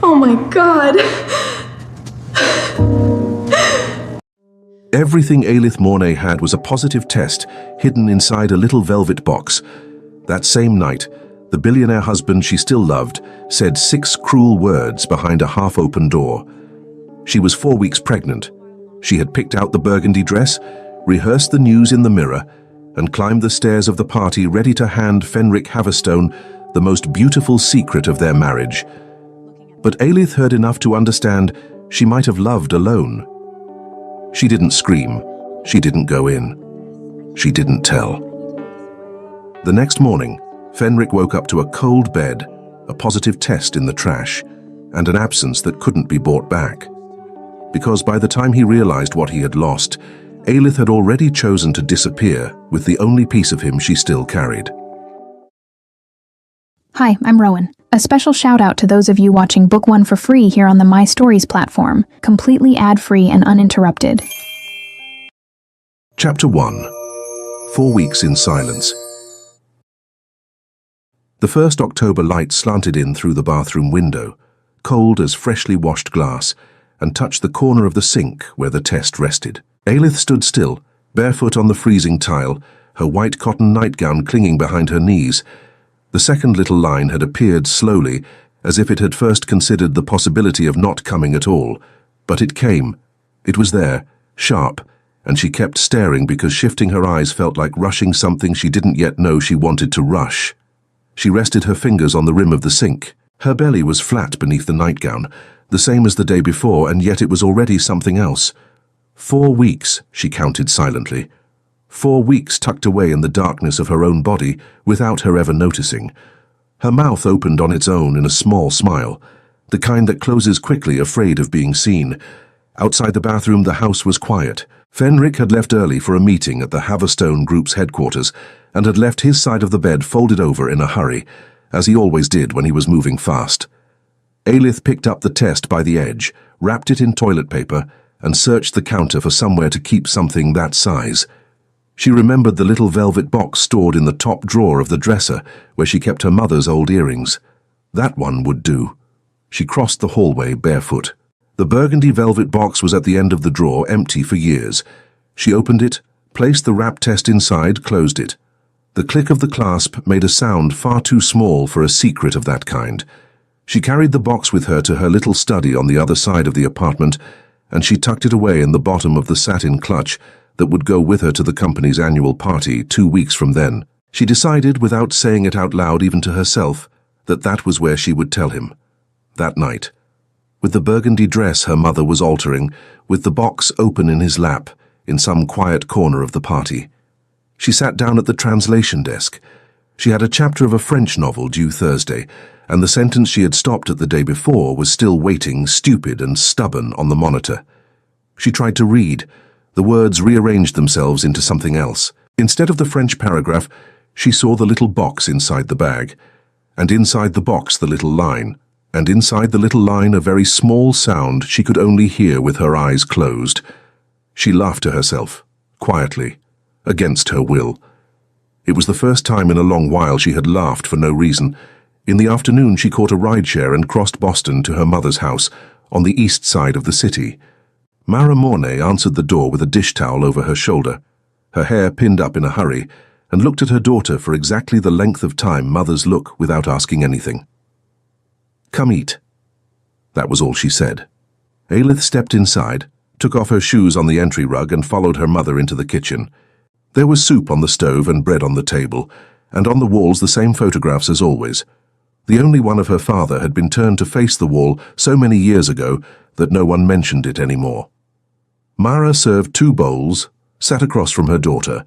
Oh my God. Everything Aelith Mornay had was a positive test hidden inside a little velvet box. That same night, the billionaire husband she still loved said 6 cruel words behind a half-open door. She was 4 weeks pregnant. She had picked out the burgundy dress, rehearsed the news in the mirror, and climbed the stairs of the party ready to hand Fenric Haverstone the most beautiful secret of their marriage. But Aelith heard enough to understand she might have loved alone. She didn't scream. She didn't go in. She didn't tell. The next morning, Fenric woke up to a cold bed, a positive test in the trash, and an absence that couldn't be brought back. Because by the time he realized what he had lost, Aelith had already chosen to disappear with the only piece of him she still carried. Hi, I'm Rowan. A special shout out to those of you watching Book 1 for free here on the My Stories platform, completely ad-free and uninterrupted. Chapter 1. 4 Weeks in Silence. The first October light slanted in through the bathroom window, cold as freshly washed glass, and touched the corner of the sink where the test rested. Aelith stood still, barefoot on the freezing tile, her white cotton nightgown clinging behind her knees. The second little line had appeared slowly, as if it had first considered the possibility of not coming at all. But it came. It was there, sharp, and she kept staring because shifting her eyes felt like rushing something she didn't yet know she wanted to rush. She rested her fingers on the rim of the sink. Her belly was flat beneath the nightgown, the same as the day before, and yet it was already something else. 4 weeks, she counted silently. 4 weeks tucked away in the darkness of her own body without her ever noticing. Her mouth opened on its own in a small smile, the kind that closes quickly, afraid of being seen. Outside the bathroom, the house was quiet. Fenric had left early for a meeting at the Haverstone Group's headquarters and had left his side of the bed folded over in a hurry, as he always did when he was moving fast. Aelith picked up the test by the edge, wrapped it in toilet paper, and searched the counter for somewhere to keep something that size. She remembered the little velvet box stored in the top drawer of the dresser where she kept her mother's old earrings. That one would do. She crossed the hallway barefoot. The burgundy velvet box was at the end of the drawer, empty for years. She opened it, placed the wrap test inside, closed it. The click of the clasp made a sound far too small for a secret of that kind. She carried the box with her to her little study on the other side of the apartment, and she tucked it away in the bottom of the satin clutch that would go with her to the company's annual party 2 weeks from then. She decided, without saying it out loud even to herself, that that was where she would tell him. That night. With the burgundy dress her mother was altering, with the box open in his lap, in some quiet corner of the party. She sat down at the translation desk. She had a chapter of a French novel due Thursday, and the sentence she had stopped at the day before was still waiting, stupid and stubborn, on the monitor. She tried to read. The words rearranged themselves into something else. Instead of the French paragraph, she saw the little box inside the bag, and inside the box the little line, and inside the little line a very small sound she could only hear with her eyes closed. She laughed to herself, quietly, against her will. It was the first time in a long while she had laughed for no reason. In the afternoon she caught a rideshare and crossed Boston to her mother's house, on the east side of the city. Mara Mornay answered the door with a dish towel over her shoulder, her hair pinned up in a hurry, and looked at her daughter for exactly the length of time mothers look without asking anything. "Come eat." That was all she said. Aelith stepped inside, took off her shoes on the entry rug and followed her mother into the kitchen. There was soup on the stove and bread on the table, and on the walls the same photographs as always. The only one of her father had been turned to face the wall so many years ago that no one mentioned it anymore. Mara served 2 bowls, sat across from her daughter,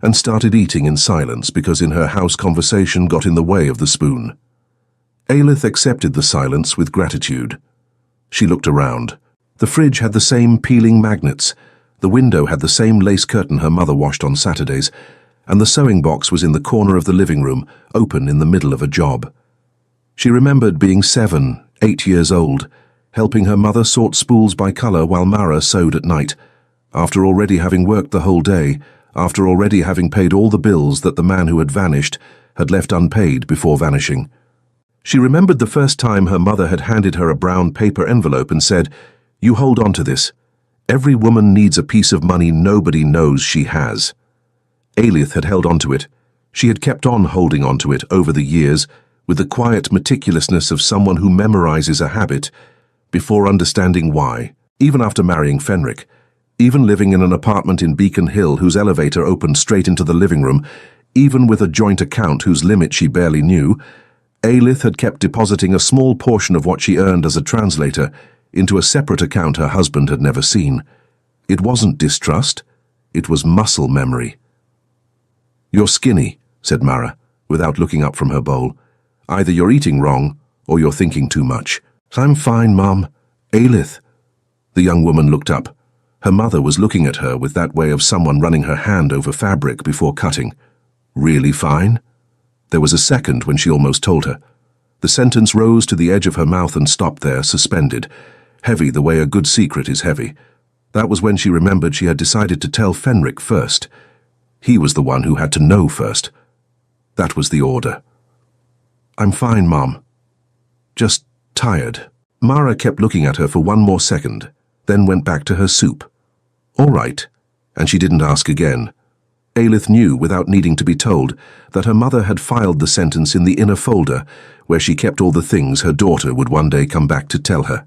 and started eating in silence because in her house conversation got in the way of the spoon. Aelith accepted the silence with gratitude. She looked around. The fridge had the same peeling magnets, the window had the same lace curtain her mother washed on Saturdays, and the sewing box was in the corner of the living room, open in the middle of a job. She remembered being 7, 8 years old, helping her mother sort spools by colour while Mara sewed at night, after already having worked the whole day, after already having paid all the bills that the man who had vanished had left unpaid before vanishing. She remembered the first time her mother had handed her a brown paper envelope and said, "You hold on to this. Every woman needs a piece of money nobody knows she has." Aelith had held on to it. She had kept on holding on to it over the years with the quiet meticulousness of someone who memorizes a habit before understanding why. Even after marrying Fenric, even living in an apartment in Beacon Hill whose elevator opened straight into the living room, even with a joint account whose limit she barely knew, Aelith had kept depositing a small portion of what she earned as a translator into a separate account her husband had never seen. It wasn't distrust, it was muscle memory. "You're skinny," said Mara, without looking up from her bowl. "Either you're eating wrong, or you're thinking too much." "I'm fine, Mum." "Aelith." The young woman looked up. Her mother was looking at her with that way of someone running her hand over fabric before cutting. "Really fine?" There was a second when she almost told her. The sentence rose to the edge of her mouth and stopped there, suspended, heavy the way a good secret is heavy. That was when she remembered she had decided to tell Fenric first. He was the one who had to know first. That was the order. "I'm fine, Mom. Just tired." Mara kept looking at her for one more second, then went back to her soup. "All right," and she didn't ask again. Aelith knew, without needing to be told, that her mother had filed the sentence in the inner folder, where she kept all the things her daughter would one day come back to tell her.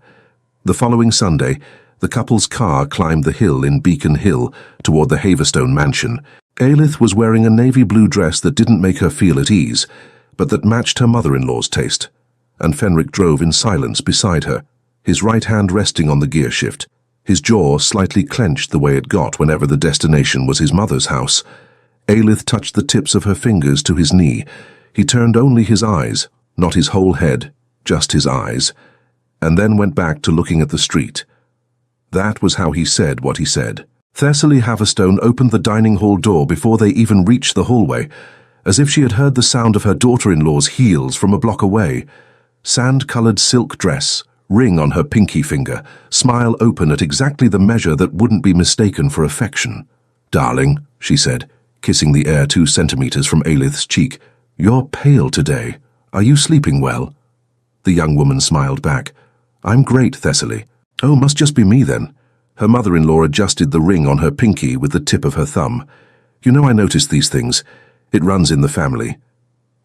The following Sunday, the couple's car climbed the hill in Beacon Hill toward the Haverstone mansion. Aelith was wearing a navy blue dress that didn't make her feel at ease, but that matched her mother-in-law's taste, and Fenric drove in silence beside her, his right hand resting on the gear shift, his jaw slightly clenched the way it got whenever the destination was his mother's house. Aelith touched the tips of her fingers to his knee. He turned only his eyes, not his whole head, just his eyes, and then went back to looking at the street. That was how he said what he said. Thessaly Haverstone opened the dining hall door before they even reached the hallway, as if she had heard the sound of her daughter-in-law's heels from a block away. Sand-colored silk dress, ring on her pinky finger, smile open at exactly the measure that wouldn't be mistaken for affection. "Darling," she said, kissing the air 2 centimeters from Aelith's cheek, "you're pale today. Are you sleeping well?" The young woman smiled back. "I'm great, Thessaly." "Oh, must just be me then." Her mother-in-law adjusted the ring on her pinky with the tip of her thumb. "You know I noticed these things. It runs in the family."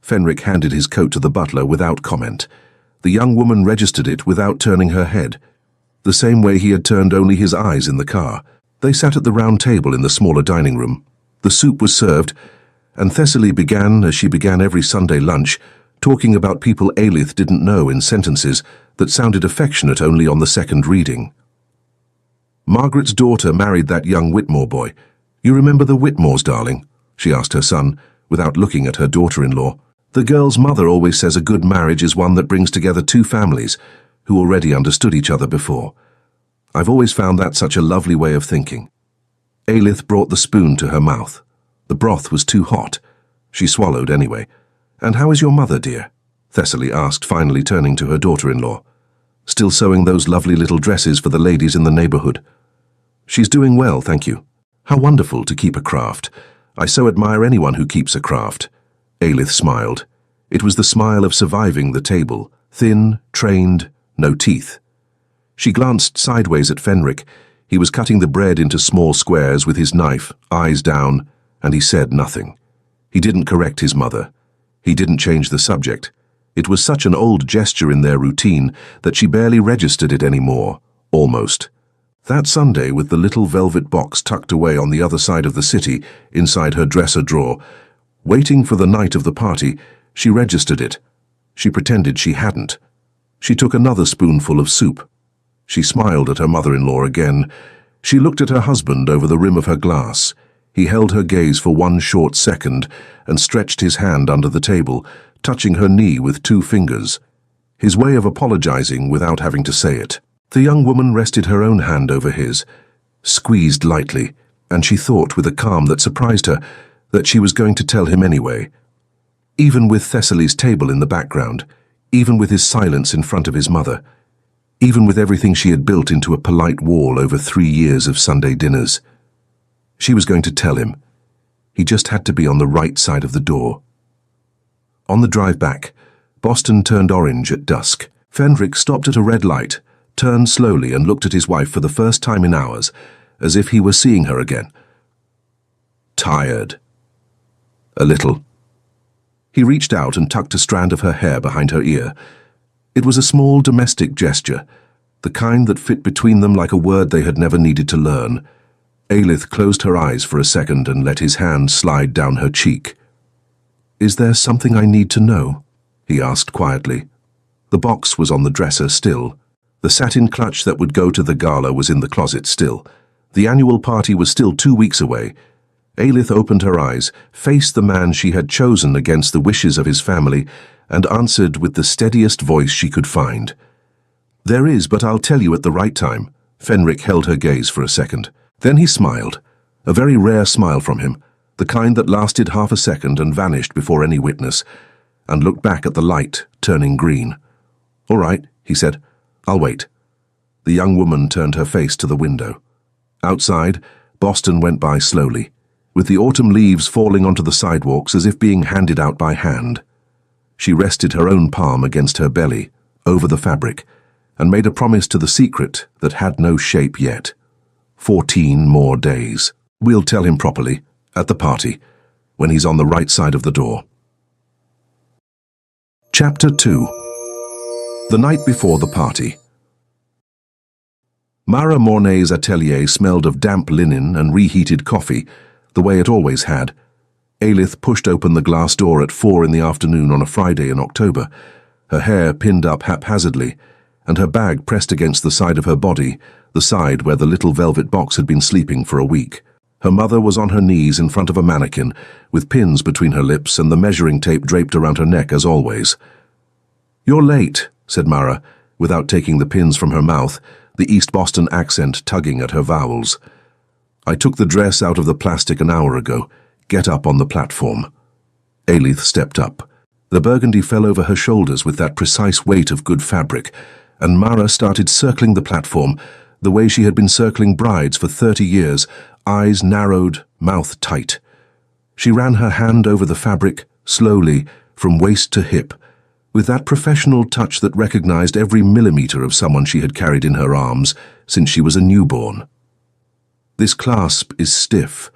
Fenric handed his coat to the butler without comment. The young woman registered it without turning her head, the same way he had turned only his eyes in the car. They sat at the round table in the smaller dining room. The soup was served, and Thessaly began, as she began every Sunday lunch, talking about people Aelith didn't know in sentences that sounded affectionate only on the second reading. "Margaret's daughter married that young Whitmore boy. You remember the Whitmores, darling?" she asked her son, without looking at her daughter-in-law. "The girl's mother always says a good marriage is one that brings together 2 families who already understood each other before. I've always found that such a lovely way of thinking." Aelith brought the spoon to her mouth. The broth was too hot. She swallowed anyway. "And how is your mother, dear?" Thessaly asked, finally turning to her daughter-in-law. "Still sewing those lovely little dresses for the ladies in the neighborhood?" "She's doing well, thank you." "How wonderful to keep a craft. I so admire anyone who keeps a craft." Aelith smiled. It was the smile of surviving the table, thin, trained, no teeth. She glanced sideways at Fenric. He was cutting the bread into small squares with his knife, eyes down, and he said nothing. He didn't correct his mother. He didn't change the subject. It was such an old gesture in their routine that she barely registered it anymore, almost. That Sunday, with the little velvet box tucked away on the other side of the city, inside her dresser drawer, waiting for the night of the party, she registered it. She pretended she hadn't. She took another spoonful of soup. She smiled at her mother-in-law again. She looked at her husband over the rim of her glass. He held her gaze for one short second and stretched his hand under the table, touching her knee with 2 fingers. His way of apologizing without having to say it. The young woman rested her own hand over his, squeezed lightly, and she thought with a calm that surprised her that she was going to tell him anyway. Even with Thessaly's table in the background, even with his silence in front of his mother, even with everything she had built into a polite wall over 3 years of Sunday dinners, she was going to tell him. He just had to be on the right side of the door. On the drive back, Boston turned orange at dusk. Fenric stopped at a red light, turned slowly and looked at his wife for the first time in hours, as if he were seeing her again. Tired. A little. He reached out and tucked a strand of her hair behind her ear. It was a small domestic gesture, the kind that fit between them like a word they had never needed to learn. Eilith closed her eyes for a second and let his hand slide down her cheek. "Is there something I need to know?" he asked quietly. The box was on the dresser still. The satin clutch that would go to the gala was in the closet still. The annual party was still 2 weeks away. Eilith opened her eyes, faced the man she had chosen against the wishes of his family, and answered with the steadiest voice she could find. "There is, but I'll tell you at the right time." Fenric held her gaze for a second. Then he smiled, a very rare smile from him, the kind that lasted half a second and vanished before any witness, and looked back at the light, turning green. "All right," he said. "I'll wait." The young woman turned her face to the window. Outside, Boston went by slowly, with the autumn leaves falling onto the sidewalks as if being handed out by hand. She rested her own palm against her belly, over the fabric, and made a promise to the secret that had no shape yet. 14 more days. We'll tell him properly, at the party, when he's on the right side of the door. Chapter 2. The night before the party. Mara Mornay's atelier smelled of damp linen and reheated coffee, the way it always had. Eilith pushed open the glass door at 4 in the afternoon on a Friday in October, her hair pinned up haphazardly, and her bag pressed against the side of her body, the side where the little velvet box had been sleeping for a week. Her mother was on her knees in front of a mannequin, with pins between her lips and the measuring tape draped around her neck as always. "You're late," said Mara, without taking the pins from her mouth, the East Boston accent tugging at her vowels. "I took the dress out of the plastic an hour ago. Get up on the platform." Eilith stepped up. The burgundy fell over her shoulders with that precise weight of good fabric, and Mara started circling the platform, the way she had been circling brides for 30 years, eyes narrowed, mouth tight. She ran her hand over the fabric, slowly, from waist to hip, with that professional touch that recognized every millimeter of someone she had carried in her arms since she was a newborn. "This clasp is stiff.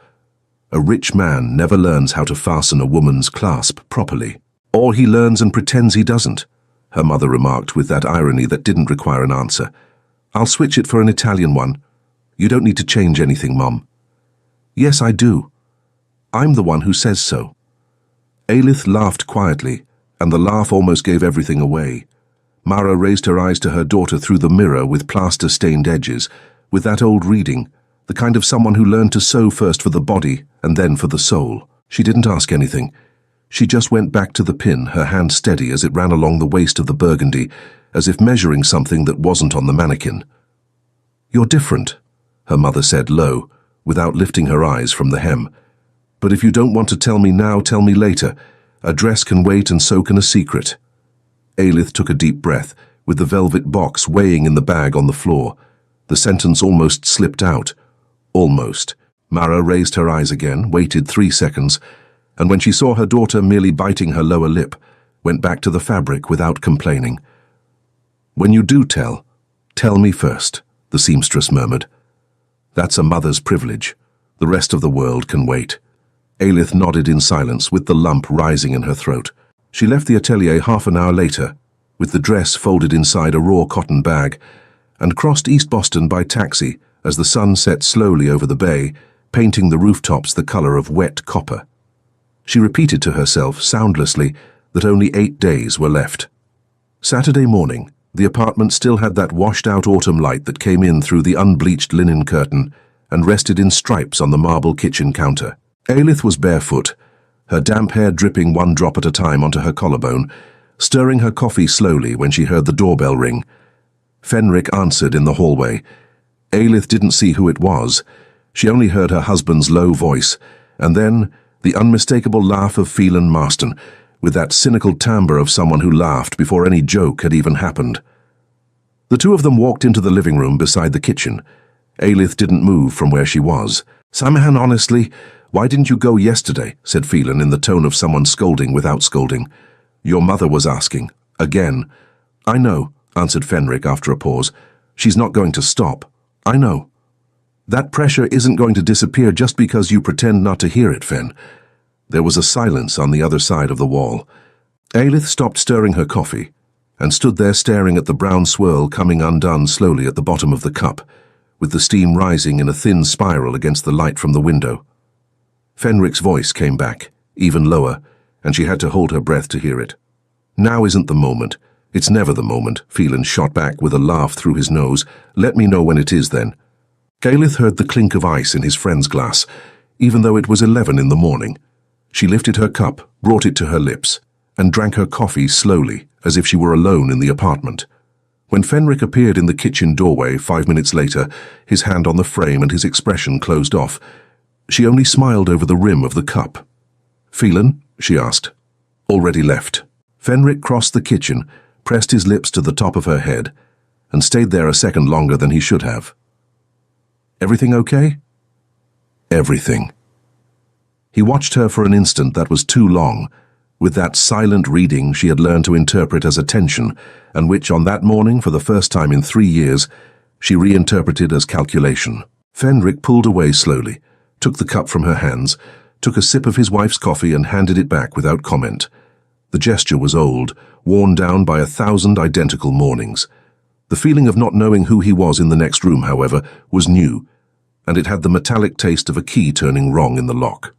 A rich man never learns how to fasten a woman's clasp properly. Or he learns and pretends he doesn't," her mother remarked with that irony that didn't require an answer. "I'll switch it for an Italian one. You don't need to change anything, Mom." "Yes, I do. I'm the one who says so." Eilith laughed quietly, and the laugh almost gave everything away. Mara raised her eyes to her daughter through the mirror with plaster-stained edges, with that old reading, the kind of someone who learned to sew first for the body and then for the soul. She didn't ask anything. She just went back to the pin, her hand steady as it ran along the waist of the burgundy, as if measuring something that wasn't on the mannequin. "You're different," her mother said low, without lifting her eyes from the hem. "But if you don't want to tell me now, tell me later. A dress can wait and so can a secret." Eilith took a deep breath, with the velvet box weighing in the bag on the floor. The sentence almost slipped out. Almost. Mara raised her eyes again, waited 3 seconds, and when she saw her daughter merely biting her lower lip, went back to the fabric without complaining. "When you do tell me first," the seamstress murmured. "That's a mother's privilege. The rest of the world can wait." Eilith nodded in silence, with the lump rising in her throat. She left the atelier half an hour later, with the dress folded inside a raw cotton bag, and crossed East Boston by taxi as the sun set slowly over the bay, painting the rooftops the color of wet copper. She repeated to herself, soundlessly, that only 8 days were left. Saturday morning, the apartment still had that washed-out autumn light that came in through the unbleached linen curtain and rested in stripes on the marble kitchen counter. Eilith was barefoot, her damp hair dripping 1 drop at a time onto her collarbone, stirring her coffee slowly when she heard the doorbell ring. Fenric answered in the hallway. Eilith didn't see who it was. She only heard her husband's low voice, and then the unmistakable laugh of Phelan Marston, with that cynical timbre of someone who laughed before any joke had even happened. The two of them walked into the living room beside the kitchen. Eilith didn't move from where she was. "Samahan, honestly, why didn't you go yesterday?" said Phelan in the tone of someone scolding without scolding. Your mother was asking. Again. I know, answered Fenric after a pause. She's not going to stop. I know. That pressure isn't going to disappear just because you pretend not to hear it, Fen. There was a silence on the other side of the wall. Aelith stopped stirring her coffee and stood there staring at the brown swirl coming undone slowly at the bottom of the cup, with the steam rising in a thin spiral against the light from the window. Fenric's voice came back, even lower, and she had to hold her breath to hear it. Now isn't the moment. It's never the moment, Phelan shot back with a laugh through his nose. Let me know when it is then. Aelith heard the clink of ice in his friend's glass, even though it was 11 in the morning. She lifted her cup, brought it to her lips, and drank her coffee slowly, as if she were alone in the apartment. When Fenric appeared in the kitchen doorway 5 minutes later, his hand on the frame and his expression closed off, she only smiled over the rim of the cup. Phelan? She asked. Already left. Fenric crossed the kitchen, pressed his lips to the top of her head, and stayed there a second longer than he should have. Everything okay? Everything. He watched her for an instant that was too long, with that silent reading she had learned to interpret as attention, and which on that morning, for the first time in 3 years, she reinterpreted as calculation. Fenric pulled away slowly, took the cup from her hands, took a sip of his wife's coffee and handed it back without comment. The gesture was old, worn down by 1,000 identical mornings. The feeling of not knowing who he was in the next room, however, was new, and it had the metallic taste of a key turning wrong in the lock.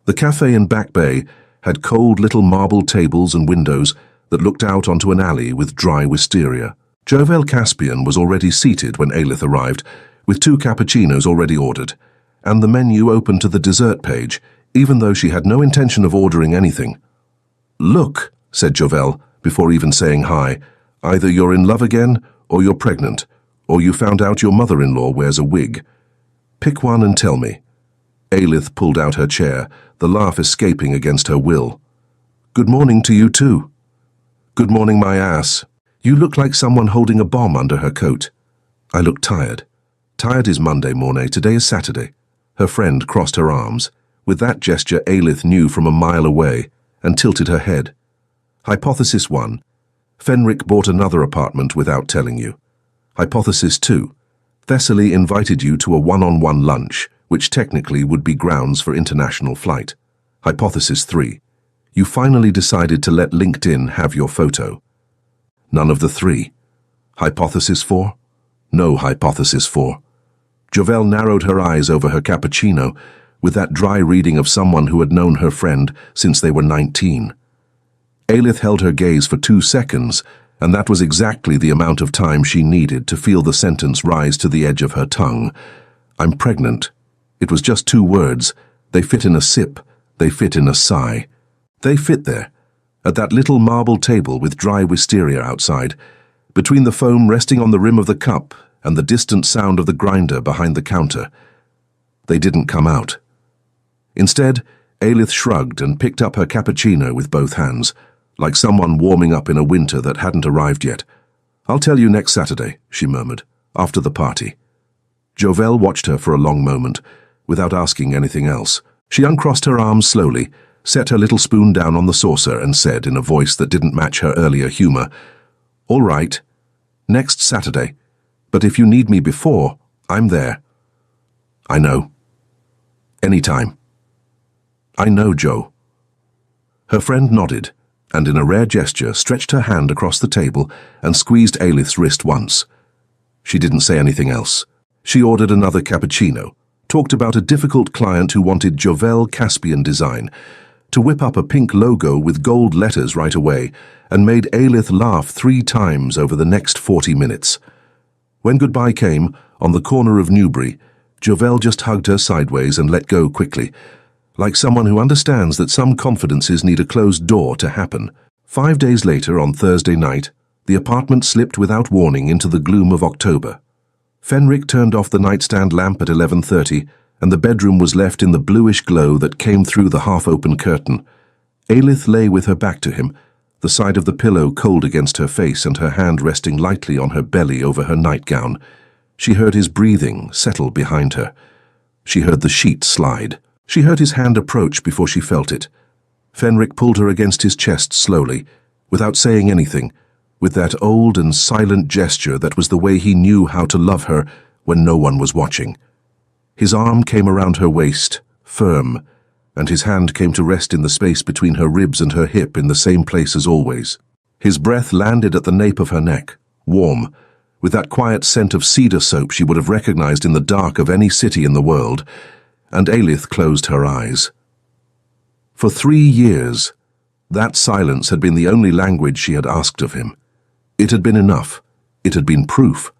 The cafe in Back Bay had cold little marble tables and windows that looked out onto an alley with dry wisteria. Jovel Caspian was already seated when Aelith arrived, with 2 cappuccinos already ordered, and the menu open to the dessert page, even though she had no intention of ordering anything. "Look," said Jovel, before even saying hi, "either you're in love again, or you're pregnant, or you found out your mother-in-law wears a wig. Pick one and tell me." Aelith pulled out her chair, the laugh escaping against her will. "Good morning to you too." "Good morning, my ass. You look like someone holding a bomb under her coat." "I look tired." "Tired is Monday, Mornay. Today is Saturday." Her friend crossed her arms. With that gesture, Aelith knew from a mile away and tilted her head. Hypothesis 1. Fenric bought another apartment without telling you. Hypothesis 2. Thessaly invited you to a one-on-one lunch, which technically would be grounds for international flight. Hypothesis 3. You finally decided to let LinkedIn have your photo. None of the 3. Hypothesis 4. No hypothesis 4. Jovel narrowed her eyes over her cappuccino, with that dry reading of someone who had known her friend since they were 19. Aelith held her gaze for 2 seconds, and that was exactly the amount of time she needed to feel the sentence rise to the edge of her tongue. "I'm pregnant." It was just 2 words. They fit in a sip. They fit in a sigh. They fit there, at that little marble table with dry wisteria outside, between the foam resting on the rim of the cup and the distant sound of the grinder behind the counter. They didn't come out. Instead, Aelith shrugged and picked up her cappuccino with both hands, like someone warming up in a winter that hadn't arrived yet. "I'll tell you next Saturday," she murmured, "after the party." Jovel watched her for a long moment, without asking anything else. She uncrossed her arms slowly, set her little spoon down on the saucer and said in a voice that didn't match her earlier humor, "All right, next Saturday, but if you need me before, I'm there." "I know. Anytime." "I know, Joe." Her friend nodded, and in a rare gesture stretched her hand across the table and squeezed Aelith's wrist once. She didn't say anything else. She ordered another cappuccino, talked about a difficult client who wanted Jovel Caspian design, to whip up a pink logo with gold letters right away, and made Aelith laugh 3 times over the next 40 minutes. When goodbye came, on the corner of Newbury, Jovel just hugged her sideways and let go quickly, like someone who understands that some confidences need a closed door to happen. 5 days later, on Thursday night, the apartment slipped without warning into the gloom of October. Fenric turned off the nightstand lamp at 11:30, and the bedroom was left in the bluish glow that came through the half-open curtain. Aelith lay with her back to him, the side of the pillow cold against her face and her hand resting lightly on her belly over her nightgown. She heard his breathing settle behind her. She heard the sheet slide. She heard his hand approach before she felt it. Fenric pulled her against his chest slowly, without saying anything, with that old and silent gesture that was the way he knew how to love her when no one was watching. His arm came around her waist, firm, and his hand came to rest in the space between her ribs and her hip in the same place as always. His breath landed at the nape of her neck, warm, with that quiet scent of cedar soap she would have recognized in the dark of any city in the world, and Eilith closed her eyes. For 3 years, that silence had been the only language she had asked of him. It had been enough. It had been proof.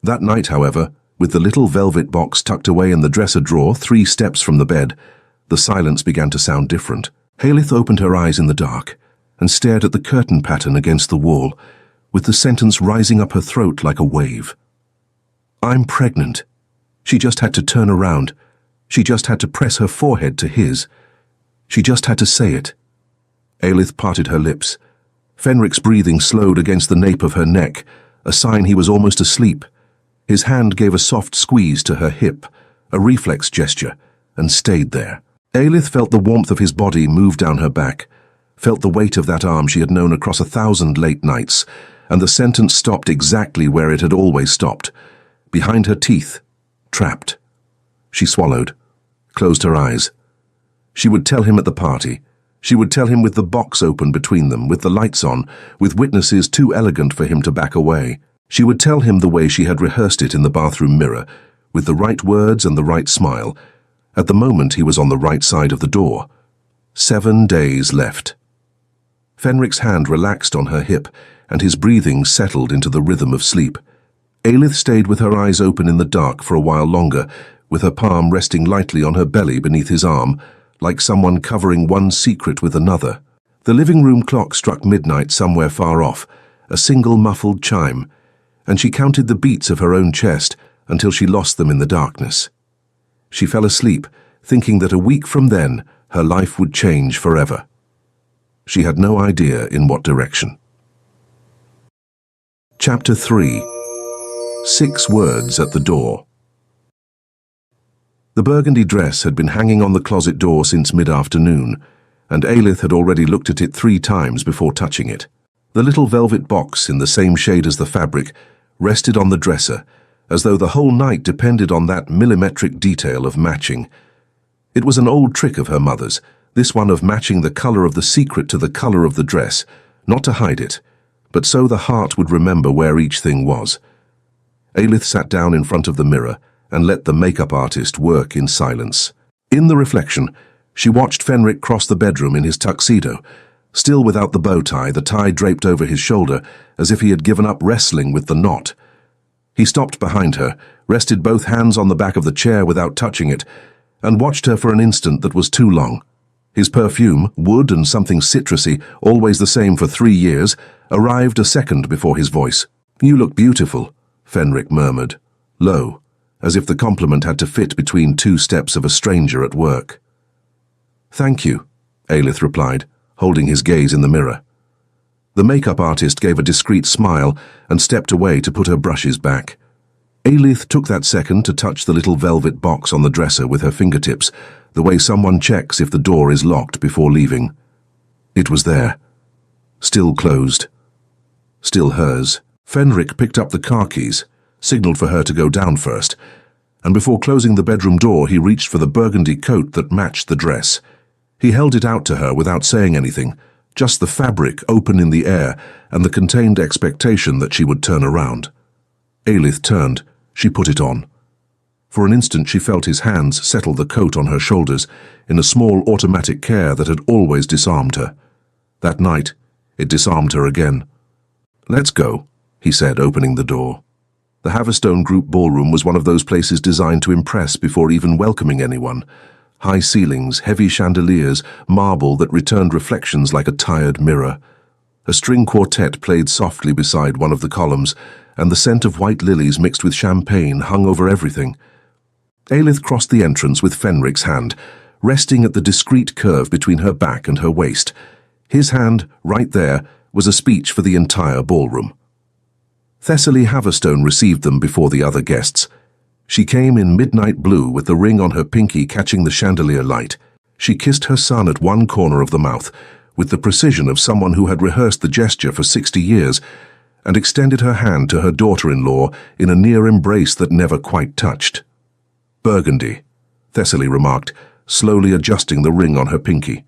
That night, however, with the little velvet box tucked away in the dresser drawer 3 steps from the bed, the silence began to sound different. Eilith opened her eyes in the dark and stared at the curtain pattern against the wall, with the sentence rising up her throat like a wave. "I'm pregnant." She just had to turn around. She just had to press her forehead to his. She just had to say it. Eilith parted her lips. Fenric's breathing slowed against the nape of her neck, a sign he was almost asleep. His hand gave a soft squeeze to her hip, a reflex gesture, and stayed there. Eilith felt the warmth of his body move down her back, felt the weight of that arm she had known across 1,000 late nights, and the sentence stopped exactly where it had always stopped, behind her teeth, trapped. She swallowed, closed her eyes. She would tell him at the party. She would tell him with the box open between them, with the lights on, with witnesses too elegant for him to back away. She would tell him the way she had rehearsed it in the bathroom mirror, with the right words and the right smile. At the moment he was on the right side of the door. 7 days left. Fenric's hand relaxed on her hip, and his breathing settled into the rhythm of sleep. Eilith stayed with her eyes open in the dark for a while longer, with her palm resting lightly on her belly beneath his arm, like someone covering one secret with another. The living room clock struck midnight somewhere far off, a single muffled chime, and she counted the beats of her own chest until she lost them in the darkness. She fell asleep, thinking that a week from then her life would change forever. She had no idea in what direction. Chapter 3. 6 words at the door. The burgundy dress had been hanging on the closet door since mid-afternoon, and Eilith had already looked at it 3 times before touching it. The little velvet box, in the same shade as the fabric, rested on the dresser, as though the whole night depended on that millimetric detail of matching. It was an old trick of her mother's, this one of matching the color of the secret to the color of the dress, not to hide it, but so the heart would remember where each thing was. Eilith sat down in front of the mirror and let the makeup artist work in silence. In the reflection, she watched Fenric cross the bedroom in his tuxedo, still without the bow tie, the tie draped over his shoulder, as if he had given up wrestling with the knot. He stopped behind her, rested both hands on the back of the chair without touching it, and watched her for an instant that was too long. His perfume, wood and something citrusy, always the same for 3 years, arrived a second before his voice. "You look beautiful," Fenric murmured, low, as if the compliment had to fit between 2 steps of a stranger at work. "Thank you," Eilith replied, holding his gaze in the mirror. The makeup artist gave a discreet smile and stepped away to put her brushes back. Eilith took that second to touch the little velvet box on the dresser with her fingertips, the way someone checks if the door is locked before leaving. It was there. Still closed. Still hers. Fenric picked up the car keys, signaled for her to go down first, and before closing the bedroom door he reached for the burgundy coat that matched the dress. He held it out to her without saying anything, just the fabric open in the air and the contained expectation that she would turn around. Eilith turned. She put it on. For an instant she felt his hands settle the coat on her shoulders in a small automatic care that had always disarmed her. That night, it disarmed her again. "Let's go," he said, opening the door. The Haverstone Group ballroom was one of those places designed to impress before even welcoming anyone. High ceilings, heavy chandeliers, marble that returned reflections like a tired mirror. A string quartet played softly beside one of the columns, and the scent of white lilies mixed with champagne hung over everything. Eilith crossed the entrance with Fenric's hand, resting at the discreet curve between her back and her waist. His hand, right there, was a speech for the entire ballroom. Thessaly Haverstone received them before the other guests. She came in midnight blue with the ring on her pinky catching the chandelier light. She kissed her son at one corner of the mouth, with the precision of someone who had rehearsed the gesture for 60 years, and extended her hand to her daughter-in-law in a near embrace that never quite touched. "Burgundy," Thessaly remarked, slowly adjusting the ring on her pinky.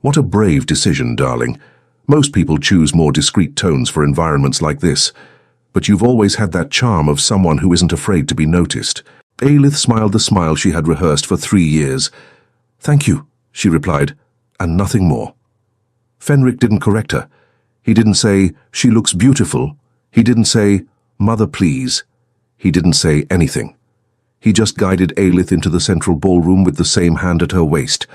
"What a brave decision, darling. Most people choose more discreet tones for environments like this, but you've always had that charm of someone who isn't afraid to be noticed." Aelith smiled the smile she had rehearsed for 3 years. "Thank you," she replied, and nothing more. Fenric didn't correct her. He didn't say, "She looks beautiful." He didn't say, "Mother, please." He didn't say anything. He just guided Aelith into the central ballroom with the same hand at her waist,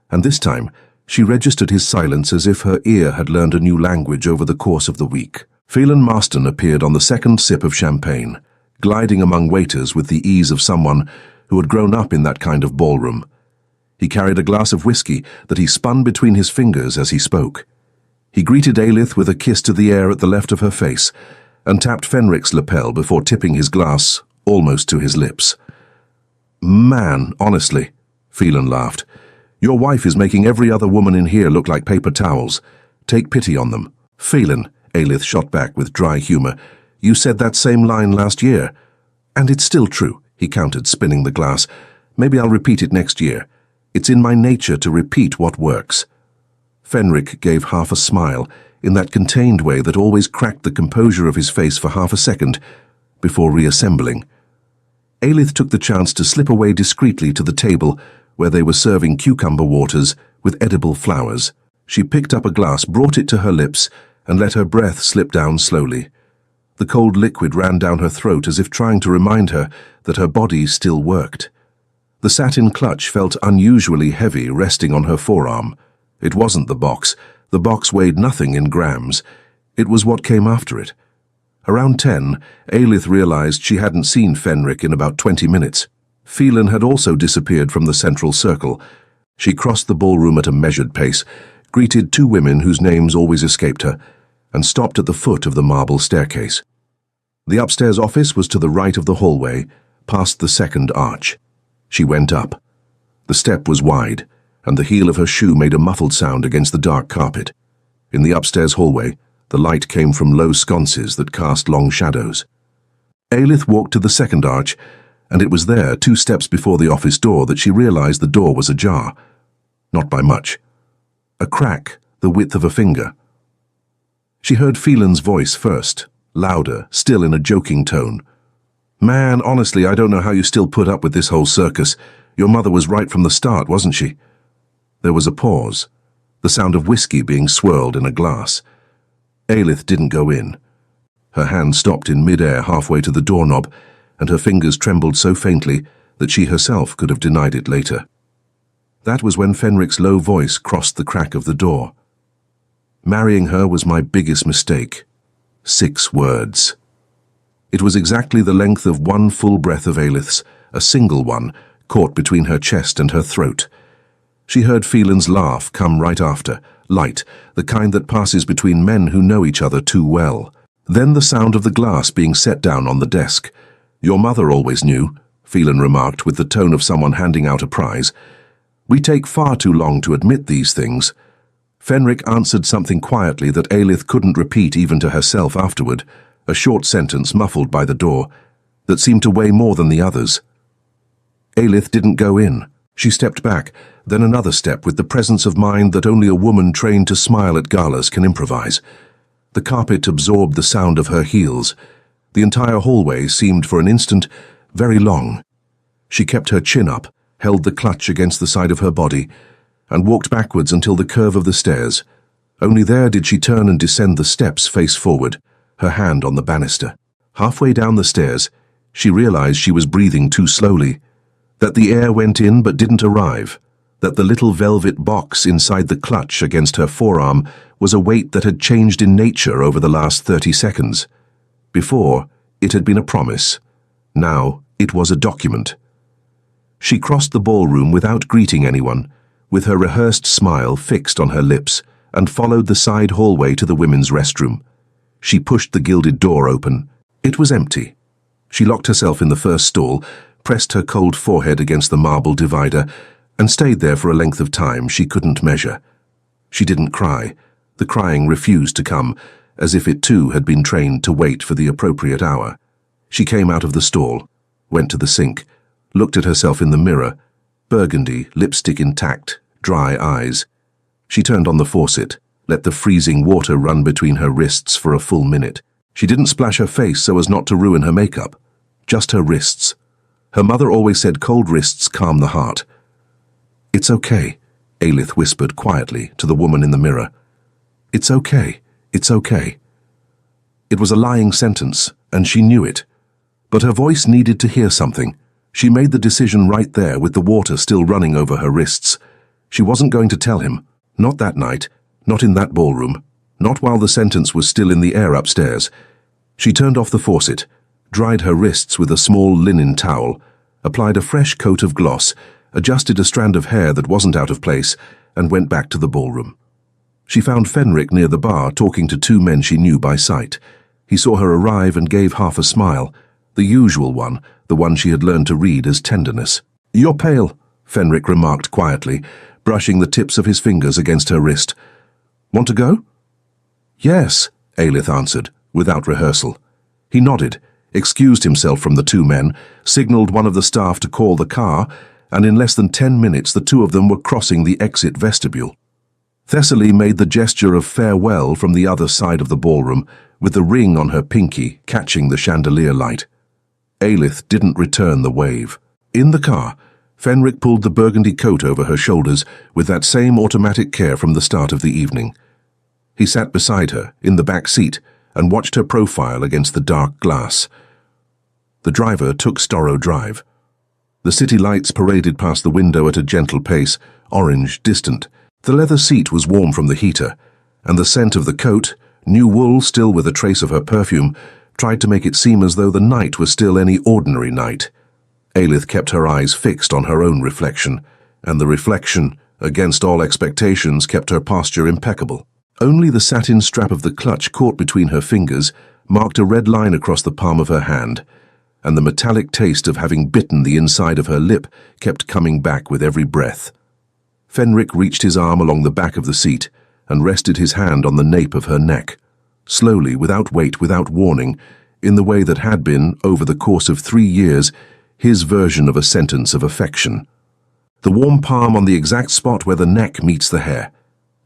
and this time she registered his silence as if her ear had learned a new language over the course of the week. Phelan Marston appeared on the second sip of champagne, gliding among waiters with the ease of someone who had grown up in that kind of ballroom. He carried a glass of whiskey that he spun between his fingers as he spoke. He greeted Aelith with a kiss to the air at the left of her face, and tapped Fenric's lapel before tipping his glass almost to his lips. "Man, honestly," Phelan laughed, "your wife is making every other woman in here look like paper towels. Take pity on them." "Phelan," Aelith shot back with dry humor, "you said that same line last year." "And it's still true," he countered, spinning the glass. "Maybe I'll repeat it next year. It's in my nature to repeat what works." Fenric gave half a smile, in that contained way that always cracked the composure of his face for half a second, before reassembling. Aelith took the chance to slip away discreetly to the table where they were serving cucumber waters with edible flowers. She picked up a glass, brought it to her lips, and let her breath slip down slowly. The cold liquid ran down her throat as if trying to remind her that her body still worked. The satin clutch felt unusually heavy resting on her forearm. It wasn't the box. The box weighed nothing in grams. It was what came after it. Around 10, Aelith realized she hadn't seen Fenric in about 20 minutes. Phelan had also disappeared from the central circle. She crossed the ballroom at a measured pace, greeted 2 women whose names always escaped her, and stopped at the foot of the marble staircase. The upstairs office was to the right of the hallway, past the second arch. She went up. The step was wide, and the heel of her shoe made a muffled sound against the dark carpet. In the upstairs hallway, the light came from low sconces that cast long shadows. Aelith walked to the second arch, and it was there, 2 steps before the office door, that she realized the door was ajar. Not by much. A crack, the width of a finger. She heard Phelan's voice first, louder, still in a joking tone. "Man, honestly, I don't know how you still put up with this whole circus. Your mother was right from the start, wasn't she?" There was a pause, the sound of whiskey being swirled in a glass. Aelith didn't go in. Her hand stopped in mid-air halfway to the doorknob, and her fingers trembled so faintly that she herself could have denied it later. That was when Fenric's low voice crossed the crack of the door. "Marrying her was my biggest mistake." 6 words. It was exactly the length of one full breath of Aelith's, a single one, caught between her chest and her throat. She heard Phelan's laugh come right after, light, the kind that passes between men who know each other too well. Then the sound of the glass being set down on the desk. "Your mother always knew," Phelan remarked with the tone of someone handing out a prize. "We take far too long to admit these things." Fenric answered something quietly that Aelith couldn't repeat even to herself afterward, a short sentence muffled by the door, that seemed to weigh more than the others. Aelith didn't go in. She stepped back, then another step with the presence of mind that only a woman trained to smile at galas can improvise. The carpet absorbed the sound of her heels. The entire hallway seemed for an instant very long. She kept her chin up, held the clutch against the side of her body, and walked backwards until the curve of the stairs. Only there did she turn and descend the steps face forward, her hand on the banister. Halfway down the stairs, she realized she was breathing too slowly, that the air went in but didn't arrive, that the little velvet box inside the clutch against her forearm was a weight that had changed in nature over the last 30 seconds. Before, it had been a promise. Now, it was a document. She crossed the ballroom without greeting anyone, with her rehearsed smile fixed on her lips, and followed the side hallway to the women's restroom. She pushed the gilded door open. It was empty. She locked herself in the first stall, pressed her cold forehead against the marble divider, and stayed there for a length of time she couldn't measure. She didn't cry. The crying refused to come, as if it too had been trained to wait for the appropriate hour. She came out of the stall, went to the sink, looked at herself in the mirror, burgundy, lipstick intact, dry eyes. She turned on the faucet, let the freezing water run between her wrists for a full minute. She didn't splash her face so as not to ruin her makeup, just her wrists. Her mother always said cold wrists calm the heart. "It's okay," Aelith whispered quietly to the woman in the mirror. "It's okay, it's okay." It was a lying sentence, and she knew it. But her voice needed to hear something. She made the decision right there with the water still running over her wrists. She wasn't going to tell him. Not that night, not in that ballroom, not while the sentence was still in the air upstairs. She turned off the faucet, dried her wrists with a small linen towel, applied a fresh coat of gloss, adjusted a strand of hair that wasn't out of place, and went back to the ballroom. She found Fenric near the bar talking to two men she knew by sight. He saw her arrive and gave half a smile, the usual one, the one she had learned to read as tenderness. "You're pale," Fenric remarked quietly, brushing the tips of his fingers against her wrist. "Want to go?" "Yes," Aelith answered, without rehearsal. He nodded, excused himself from the two men, signaled one of the staff to call the car, and in less than 10 minutes the two of them were crossing the exit vestibule. Thessaly made the gesture of farewell from the other side of the ballroom, with the ring on her pinky catching the chandelier light. Aelith didn't return the wave. In the car, Fenric pulled the burgundy coat over her shoulders with that same automatic care from the start of the evening. He sat beside her, in the back seat, and watched her profile against the dark glass. The driver took Storrow Drive. The city lights paraded past the window at a gentle pace, orange, distant. The leather seat was warm from the heater, and the scent of the coat, new wool still with a trace of her perfume, tried to make it seem as though the night was still any ordinary night. Aelith kept her eyes fixed on her own reflection, and the reflection, against all expectations, kept her posture impeccable. Only the satin strap of the clutch caught between her fingers marked a red line across the palm of her hand, and the metallic taste of having bitten the inside of her lip kept coming back with every breath. Fenric reached his arm along the back of the seat and rested his hand on the nape of her neck, slowly, without weight, without warning, in the way that had been, over the course of 3 years, his version of a sentence of affection. The warm palm on the exact spot where the neck meets the hair.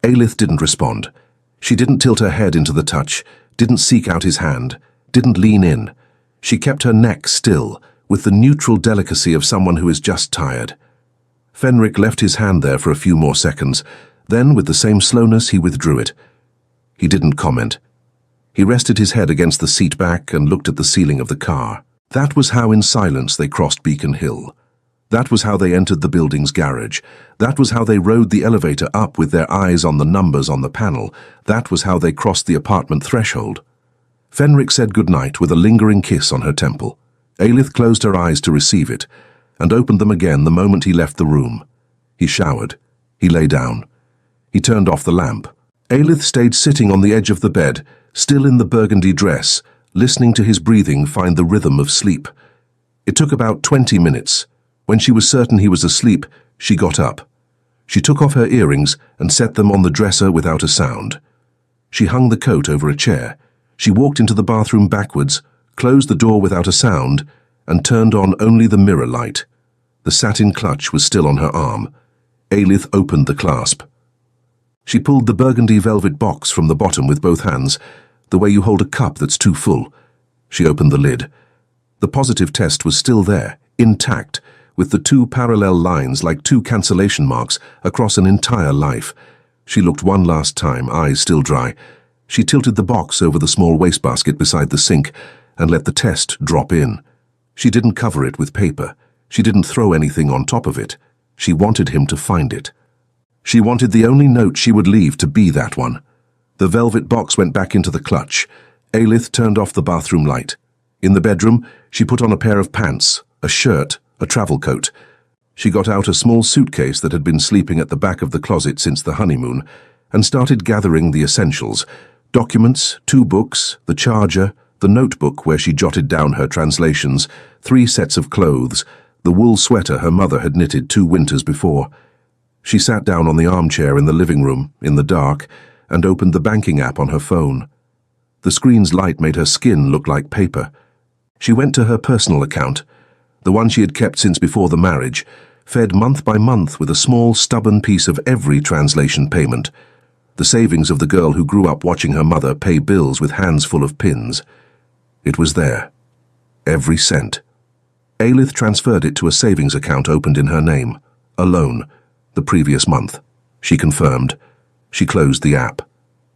Aelith didn't respond. She didn't tilt her head into the touch, didn't seek out his hand, didn't lean in. She kept her neck still, with the neutral delicacy of someone who is just tired. Fenric left his hand there for a few more seconds, then with the same slowness he withdrew it. He didn't comment. He rested his head against the seat back and looked at the ceiling of the car. That was how in silence they crossed Beacon Hill. That was how they entered the building's garage. That was how they rode the elevator up with their eyes on the numbers on the panel. That was how they crossed the apartment threshold. Fenric said goodnight with a lingering kiss on her temple. Aelith closed her eyes to receive it, and opened them again the moment he left the room. He showered. He lay down. He turned off the lamp. Aelith stayed sitting on the edge of the bed, still in the burgundy dress, listening to his breathing find the rhythm of sleep. It took about 20 minutes. When she was certain he was asleep, she got up. She took off her earrings and set them on the dresser without a sound. She hung the coat over a chair. She walked into the bathroom backwards, closed the door without a sound, and turned on only the mirror light. The satin clutch was still on her arm. Aelith opened the clasp. She pulled the burgundy velvet box from the bottom with both hands, the way you hold a cup that's too full. She opened the lid. The positive test was still there, intact, with the 2 parallel lines like 2 cancellation marks across an entire life. She looked one last time, eyes still dry. She tilted the box over the small wastebasket beside the sink and let the test drop in. She didn't cover it with paper. She didn't throw anything on top of it. She wanted him to find it. She wanted the only note she would leave to be that one. The velvet box went back into the clutch. Aelith turned off the bathroom light. In the bedroom, she put on a pair of pants, a shirt, a travel coat. She got out a small suitcase that had been sleeping at the back of the closet since the honeymoon and started gathering the essentials: documents, 2 books, the charger, the notebook where she jotted down her translations, 3 sets of clothes, the wool sweater her mother had knitted 2 winters before. She sat down on the armchair in the living room, in the dark, and opened the banking app on her phone. The screen's light made her skin look like paper. She went to her personal account, the one she had kept since before the marriage, fed month by month with a small, stubborn piece of every translation payment, the savings of the girl who grew up watching her mother pay bills with hands full of pins. It was there. Every cent. Aelith transferred it to a savings account opened in her name, a loan, the previous month. She confirmed. She closed the app.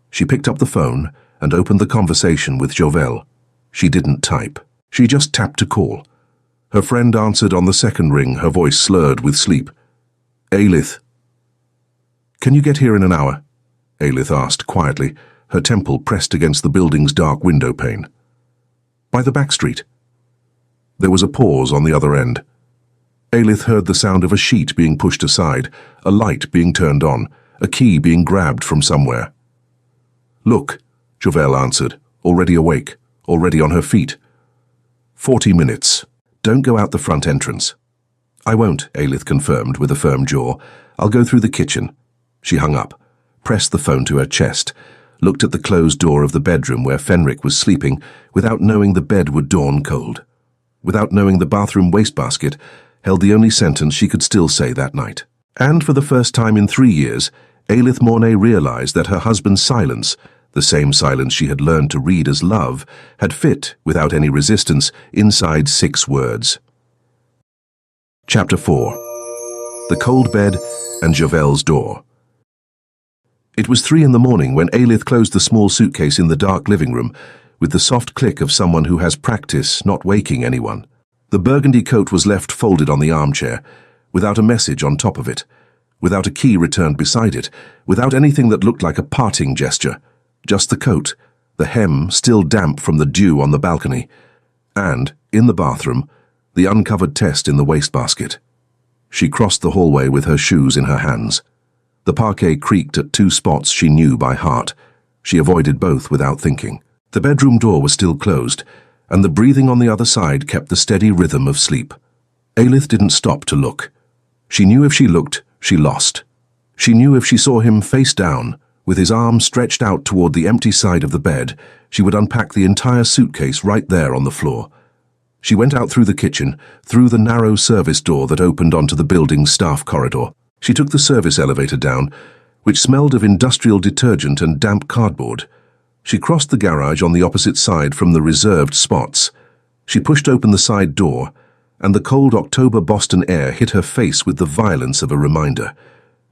She picked up the phone and opened the conversation with Jovel. She didn't type. She just tapped to call. Her friend answered on the second ring, her voice slurred with sleep. Aelith. Can you get here in an hour? Aelith asked quietly, her temple pressed against the building's dark window pane. By the back street. There was a pause on the other end. Aelith heard the sound of a sheet being pushed aside, a light being turned on, a key being grabbed from somewhere. Look, Jovel answered, already awake, already on her feet. 40 minutes. Don't go out the front entrance. I won't, Aelith confirmed with a firm jaw. I'll go through the kitchen. She hung up, pressed the phone to her chest, looked at the closed door of the bedroom where Fenric was sleeping without knowing the bed would dawn cold, without knowing the bathroom wastebasket held the only sentence she could still say that night. And for the first time in 3 years, Aelith Mornay realized that her husband's silence, the same silence she had learned to read as love, had fit, without any resistance, inside 6 words. Chapter 4. The Cold Bed and Jovel's Door. It was 3 in the morning when Aelith closed the small suitcase in the dark living room with the soft click of someone who has practice not waking anyone. The burgundy coat was left folded on the armchair, without a message on top of it, without a key returned beside it, without anything that looked like a parting gesture. Just the coat, the hem still damp from the dew on the balcony, and, in the bathroom, the uncovered test in the wastebasket. She crossed the hallway with her shoes in her hands. The parquet creaked at 2 spots she knew by heart. She avoided both without thinking. The bedroom door was still closed, and the breathing on the other side kept the steady rhythm of sleep. Aelith didn't stop to look. She knew if she looked, she lost. She knew if she saw him face down, with his arm stretched out toward the empty side of the bed, she would unpack the entire suitcase right there on the floor. She went out through the kitchen, through the narrow service door that opened onto the building's staff corridor. She took the service elevator down, which smelled of industrial detergent and damp cardboard. She crossed the garage on the opposite side from the reserved spots. She pushed open the side door, and the cold October Boston air hit her face with the violence of a reminder.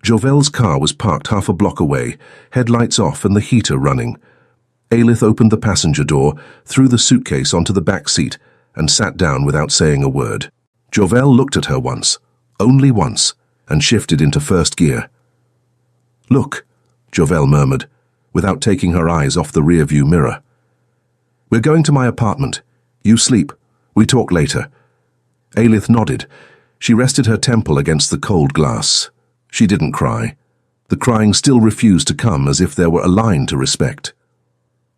Jovel's car was parked half a block away, headlights off and the heater running. Aelith opened the passenger door, threw the suitcase onto the back seat, and sat down without saying a word. Jovel looked at her once, only once, and shifted into first gear. Look, Jovel murmured, without taking her eyes off the rearview mirror. We're going to my apartment. You sleep. We talk later. Aelith nodded. She rested her temple against the cold glass. She didn't cry. The crying still refused to come, as if there were a line to respect.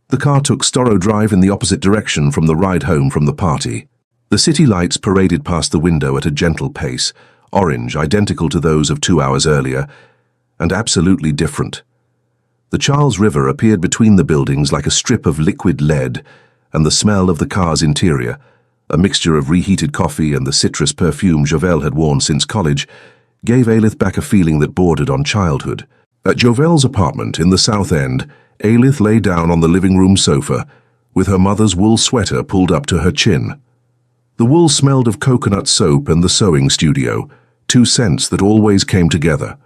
The car took Storrow Drive in the opposite direction from the ride home from the party. The city lights paraded past the window at a gentle pace, orange, identical to those of 2 hours earlier, and absolutely different. The Charles River appeared between the buildings like a strip of liquid lead, and the smell of the car's interior, a mixture of reheated coffee and the citrus perfume Jovel had worn since college, gave Aelith back a feeling that bordered on childhood. At Jovel's apartment in the South End, Aelith lay down on the living room sofa, with her mother's wool sweater pulled up to her chin. The wool smelled of coconut soap and the sewing studio, 2 scents that always came together.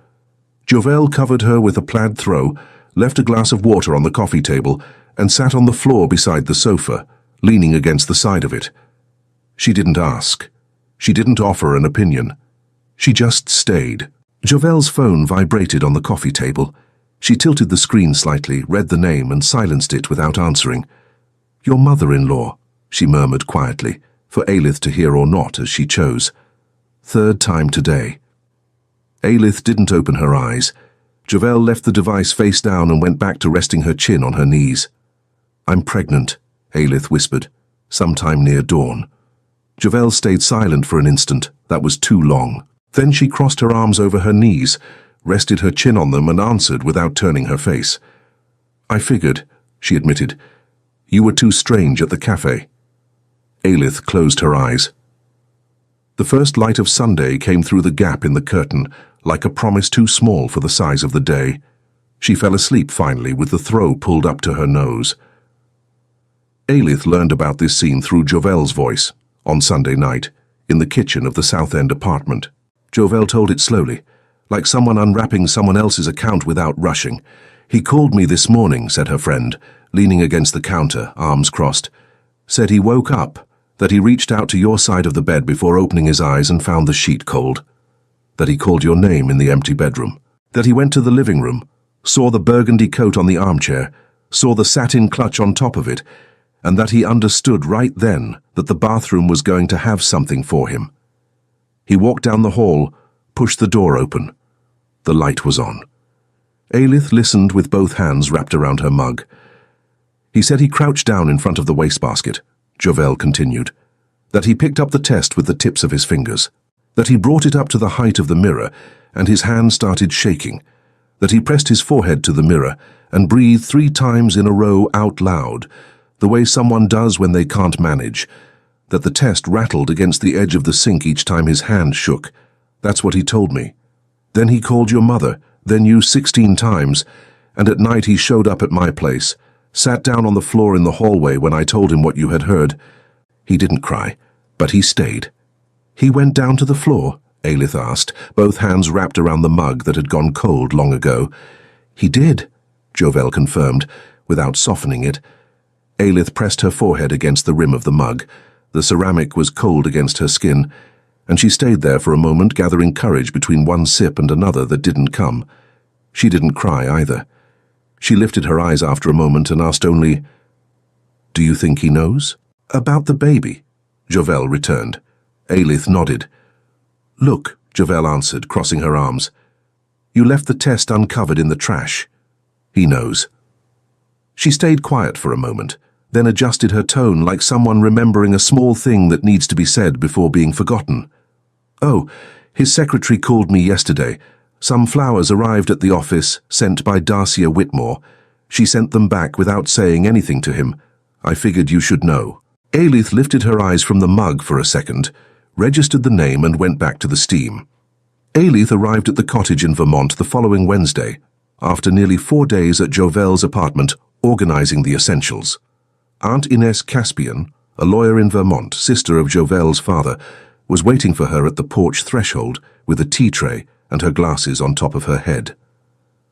Jovel covered her with a plaid throw, left a glass of water on the coffee table, and sat on the floor beside the sofa, leaning against the side of it. She didn't ask. She didn't offer an opinion. She just stayed. Jovel's phone vibrated on the coffee table. She tilted the screen slightly, read the name, and silenced it without answering. Your mother-in-law, she murmured quietly, for Aelith to hear or not as she chose. 3rd time today. Aelith didn't open her eyes. Jovel left the device face down and went back to resting her chin on her knees. I'm pregnant, Aelith whispered, sometime near dawn. Jovel stayed silent for an instant. That was too long. Then she crossed her arms over her knees, rested her chin on them and answered without turning her face. "I figured," she admitted. "You were too strange at the cafe." Aelith closed her eyes. The first light of Sunday came through the gap in the curtain, like a promise too small for the size of the day. She fell asleep finally with the throw pulled up to her nose. Aelith learned about this scene through Jovel's voice, on Sunday night, in the kitchen of the South End apartment. Jovel told it slowly, like someone unwrapping someone else's account without rushing. "He called me this morning," said her friend, leaning against the counter, arms crossed. "Said he woke up, that he reached out to your side of the bed before opening his eyes and found the sheet cold. That he called your name in the empty bedroom. That he went to the living room, saw the burgundy coat on the armchair, saw the satin clutch on top of it, and that he understood right then that the bathroom was going to have something for him. He walked down the hall, pushed the door open. The light was on." Aelith listened with both hands wrapped around her mug. "He said he crouched down in front of the wastebasket," Jovel continued. "That he picked up the test with the tips of his fingers. That he brought it up to the height of the mirror, and his hand started shaking. That he pressed his forehead to the mirror and breathed 3 times in a row out loud, the way someone does when they can't manage. That the test rattled against the edge of the sink each time his hand shook. That's what he told me. Then he called your mother, then you 16 times, and at night he showed up at my place, sat down on the floor in the hallway when I told him what you had heard. He didn't cry, but he stayed." "He went down to the floor?" Aelith asked, both hands wrapped around the mug that had gone cold long ago. "He did," Jovel confirmed, without softening it. Aelith pressed her forehead against the rim of the mug. The ceramic was cold against her skin, and she stayed there for a moment, gathering courage between one sip and another that didn't come. She didn't cry either. She lifted her eyes after a moment and asked only, "Do you think he knows?" "About the baby," Jovel returned. Aelith nodded. "Look," Jovel answered, crossing her arms. "You left the test uncovered in the trash. He knows." She stayed quiet for a moment, then adjusted her tone like someone remembering a small thing that needs to be said before being forgotten. "Oh, his secretary called me yesterday. Some flowers arrived at the office, sent by Darcia Whitmore. She sent them back without saying anything to him. I figured you should know." Aelith lifted her eyes from the mug for a second, registered the name and went back to the steam. Aelith arrived at the cottage in Vermont the following Wednesday, after nearly 4 days at Jovel's apartment, organizing the essentials. Aunt Ines Caspian, a lawyer in Vermont, sister of Jovel's father, was waiting for her at the porch threshold with a tea tray and her glasses on top of her head.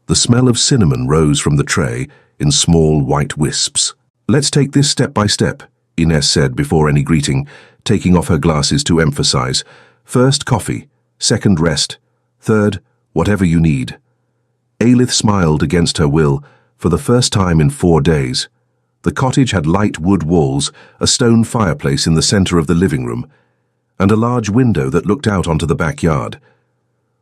The smell of cinnamon rose from the tray in small white wisps. "Let's take this step by step," Ines said before any greeting, taking off her glasses to emphasize. "First, coffee. Second, rest. Third, whatever you need." Aelith smiled against her will for the first time in 4 days. The cottage had light wood walls, a stone fireplace in the center of the living room, and a large window that looked out onto the backyard.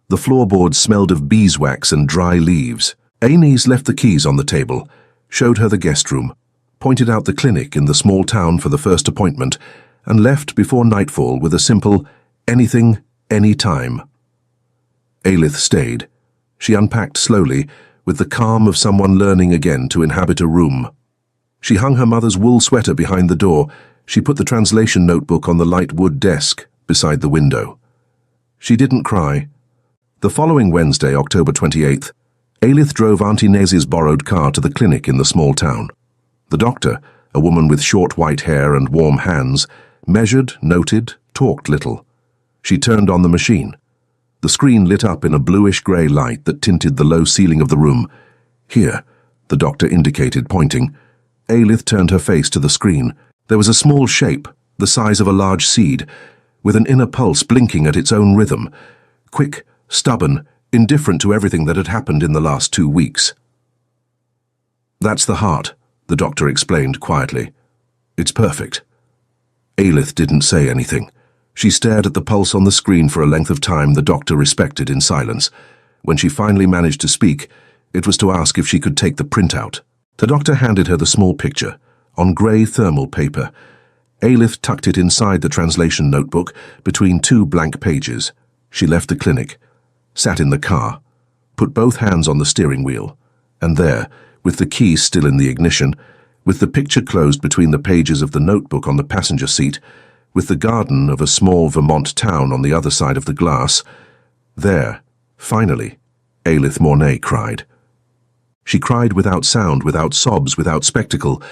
The floorboards smelled of beeswax and dry leaves. Aines left the keys on the table, showed her the guest room, pointed out the clinic in the small town for the first appointment, and left before nightfall with a simple, "Anything, any time." Aelith stayed. She unpacked slowly, with the calm of someone learning again to inhabit a room. She hung her mother's wool sweater behind the door. She put the translation notebook on the light wood desk beside the window. She didn't cry. The following Wednesday, October 28th, Aelith drove Aunt Inez's borrowed car to the clinic in the small town. The doctor, a woman with short white hair and warm hands, measured, noted, talked little. She turned on the machine. The screen lit up in a bluish-grey light that tinted the low ceiling of the room. "Here," the doctor indicated, pointing. Aelith turned her face to the screen. There was a small shape, the size of a large seed, with an inner pulse blinking at its own rhythm. Quick, stubborn, indifferent to everything that had happened in the last 2 weeks. "That's the heart," the doctor explained quietly. "It's perfect." Aelith didn't say anything. She stared at the pulse on the screen for a length of time the doctor respected in silence. When she finally managed to speak, it was to ask if she could take the printout. The doctor handed her the small picture, on grey thermal paper. Aelith tucked it inside the translation notebook between 2 blank pages. She left the clinic, sat in the car, put both hands on the steering wheel, and there, with the key still in the ignition, with the picture closed between the pages of the notebook on the passenger seat, with the garden of a small Vermont town on the other side of the glass, there, finally, Aelith Mornay cried. She cried without sound, without sobs, without spectacle,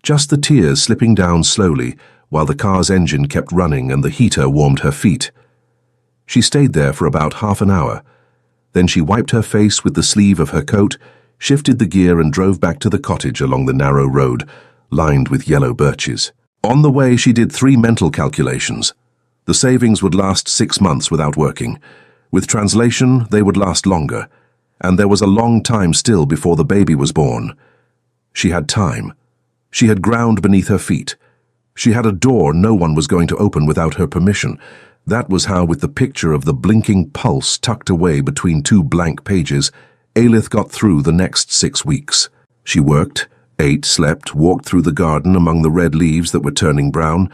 just the tears slipping down slowly while the car's engine kept running and the heater warmed her feet. She stayed there for about half an hour. Then she wiped her face with the sleeve of her coat, shifted the gear and drove back to the cottage along the narrow road, lined with yellow birches. On the way, she did 3 mental calculations. The savings would last 6 months without working. With translation, they would last longer. And there was a long time still before the baby was born. She had time. She had ground beneath her feet. She had a door no one was going to open without her permission. That was how, with the picture of the blinking pulse tucked away between 2 blank pages, Aelith got through the next 6 weeks. She worked, ate, slept, walked through the garden among the red leaves that were turning brown,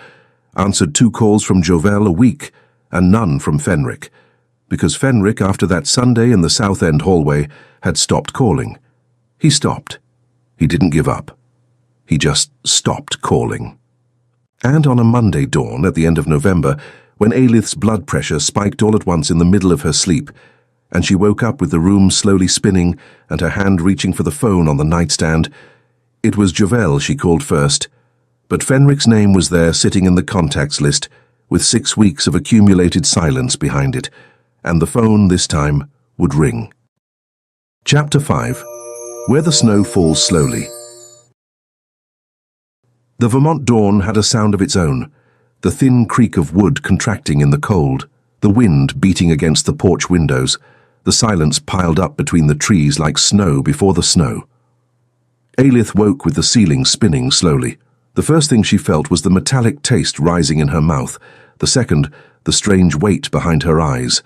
answered 2 calls from Jovel a week, and none from Fenric, because Fenric, after that Sunday in the South End hallway, had stopped calling. He stopped. He didn't give up. He just stopped calling. And on a Monday dawn at the end of November, when Aelith's blood pressure spiked all at once in the middle of her sleep, and she woke up with the room slowly spinning and her hand reaching for the phone on the nightstand, it was Jovel she called first, but Fenric's name was there sitting in the contacts list with 6 weeks of accumulated silence behind it, and the phone this time would ring. Chapter 5. Where the Snow Falls Slowly. The Vermont dawn had a sound of its own, the thin creak of wood contracting in the cold, the wind beating against the porch windows, the silence piled up between the trees like snow before the snow. Aelith woke with the ceiling spinning slowly. The first thing she felt was the metallic taste rising in her mouth, the second, the strange weight behind her eyes,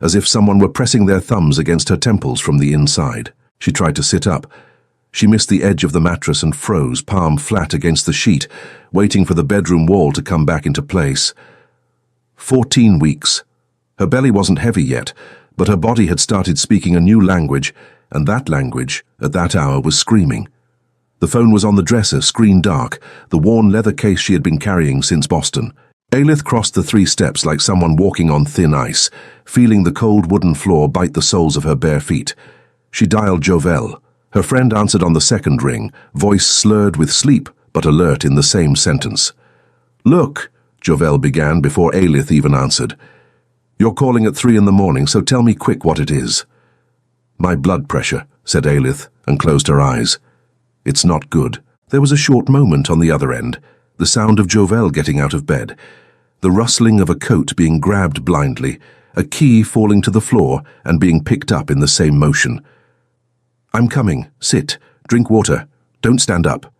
as if someone were pressing their thumbs against her temples from the inside. She tried to sit up. She missed the edge of the mattress and froze, palm flat against the sheet, waiting for the bedroom wall to come back into place. 14 weeks. Her belly wasn't heavy yet, but her body had started speaking a new language, and that language, at that hour, was screaming. The phone was on the dresser, screen dark, the worn leather case she had been carrying since Boston. Aelith crossed the 3 steps like someone walking on thin ice, feeling the cold wooden floor bite the soles of her bare feet. She dialed Jovel. Her friend answered on the second ring, voice slurred with sleep, but alert in the same sentence. "Look," Jovel began before Aelith even answered. "You're calling at 3 in the morning, so tell me quick what it is." "My blood pressure," said Aelith, and closed her eyes. "It's not good." There was a short moment on the other end, the sound of Jovel getting out of bed, the rustling of a coat being grabbed blindly, a key falling to the floor and being picked up in the same motion. "I'm coming. Sit. Drink water. Don't stand up."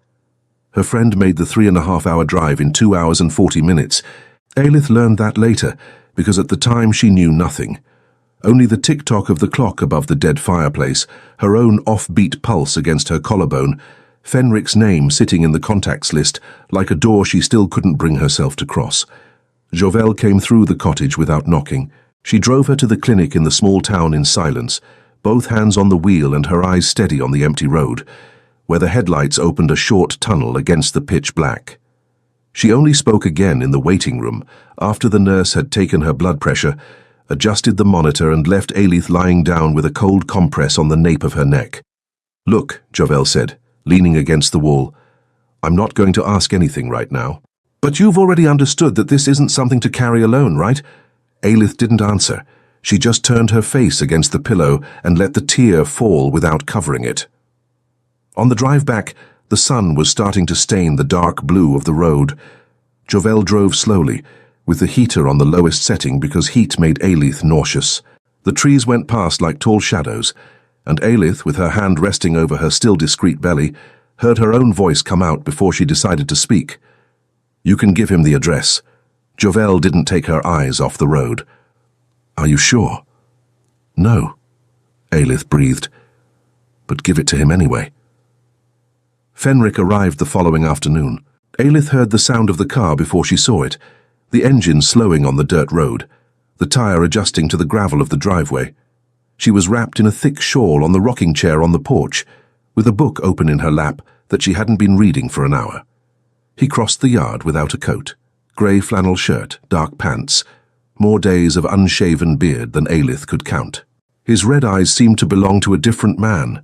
Her friend made the 3.5-hour drive in 2 hours and 40 minutes. Aelith learned that later, because at the time she knew nothing. Only the tick-tock of the clock above the dead fireplace, her own off-beat pulse against her collarbone, Fenric's name sitting in the contacts list like a door she still couldn't bring herself to cross. Jovel came through the cottage without knocking. She drove her to the clinic in the small town in silence, both hands on the wheel and her eyes steady on the empty road, where the headlights opened a short tunnel against the pitch black. She only spoke again in the waiting room, after the nurse had taken her blood pressure, adjusted the monitor and left Aelith lying down with a cold compress on the nape of her neck. "Look," Jovel said, leaning against the wall, "I'm not going to ask anything right now." "But you've already understood that this isn't something to carry alone, right?" Aelith didn't answer. She just turned her face against the pillow and let the tear fall without covering it. On the drive back, the sun was starting to stain the dark blue of the road. Jovel drove slowly, with the heater on the lowest setting because heat made Aelith nauseous. The trees went past like tall shadows, and Aelith, with her hand resting over her still discreet belly, heard her own voice come out before she decided to speak. "You can give him the address." Jovel didn't take her eyes off the road. "Are you sure?" "No," Aelith breathed. "But give it to him anyway." Fenric arrived the following afternoon. Aelith heard the sound of the car before she saw it, the engine slowing on the dirt road, the tire adjusting to the gravel of the driveway. She was wrapped in a thick shawl on the rocking chair on the porch, with a book open in her lap that she hadn't been reading for an hour. He crossed the yard without a coat, grey flannel shirt, dark pants, more days of unshaven beard than Aelith could count. His red eyes seemed to belong to a different man,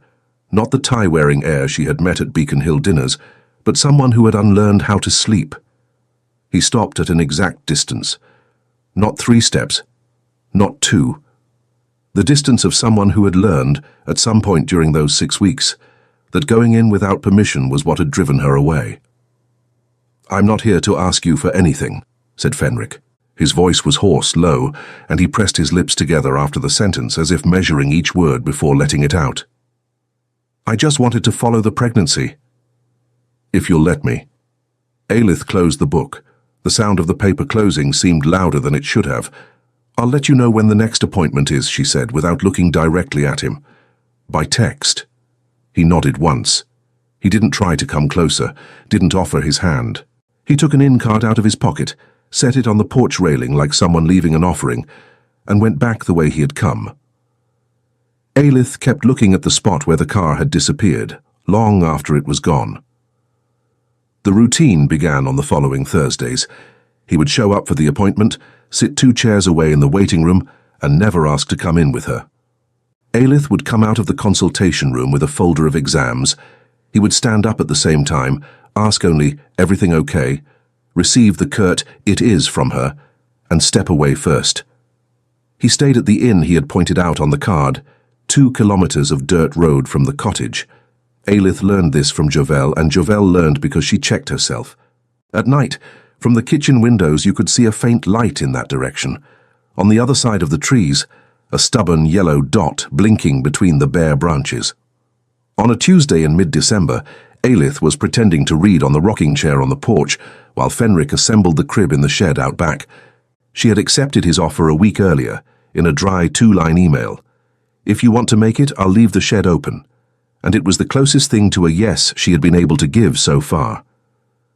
not the tie-wearing heir she had met at Beacon Hill dinners, but someone who had unlearned how to sleep. He stopped at an exact distance. Not 3 steps, not 2. The distance of someone who had learned, at some point during those 6 weeks, that going in without permission was what had driven her away. "I'm not here to ask you for anything," said Fenric. His voice was hoarse, low, and he pressed his lips together after the sentence as if measuring each word before letting it out. "I just wanted to follow the pregnancy. If you'll let me." Aelith closed the book. The sound of the paper closing seemed louder than it should have. "I'll let you know when the next appointment is," she said, without looking directly at him. "By text." He nodded once. He didn't try to come closer, didn't offer his hand. He took an inn card out of his pocket, set it on the porch railing like someone leaving an offering, and went back the way he had come. Aelith kept looking at the spot where the car had disappeared, long after it was gone. The routine began on the following Thursdays. He would show up for the appointment, sit 2 chairs away in the waiting room, and never ask to come in with her. Aelith would come out of the consultation room with a folder of exams. He would stand up at the same time, ask only, "Everything okay?" receive the curt "it is" from her, and step away first. He stayed at the inn he had pointed out on the card, 2 kilometers of dirt road from the cottage. Aelith learned this from Jovel, and Jovel learned because she checked herself. At night, from the kitchen windows you could see a faint light in that direction. On the other side of the trees, a stubborn yellow dot blinking between the bare branches. On a Tuesday in mid-December, Aelith was pretending to read on the rocking chair on the porch, while Fenric assembled the crib in the shed out back. She had accepted his offer a week earlier, in a dry 2-line email. "If you want to make it, I'll leave the shed open." And it was the closest thing to a yes she had been able to give so far.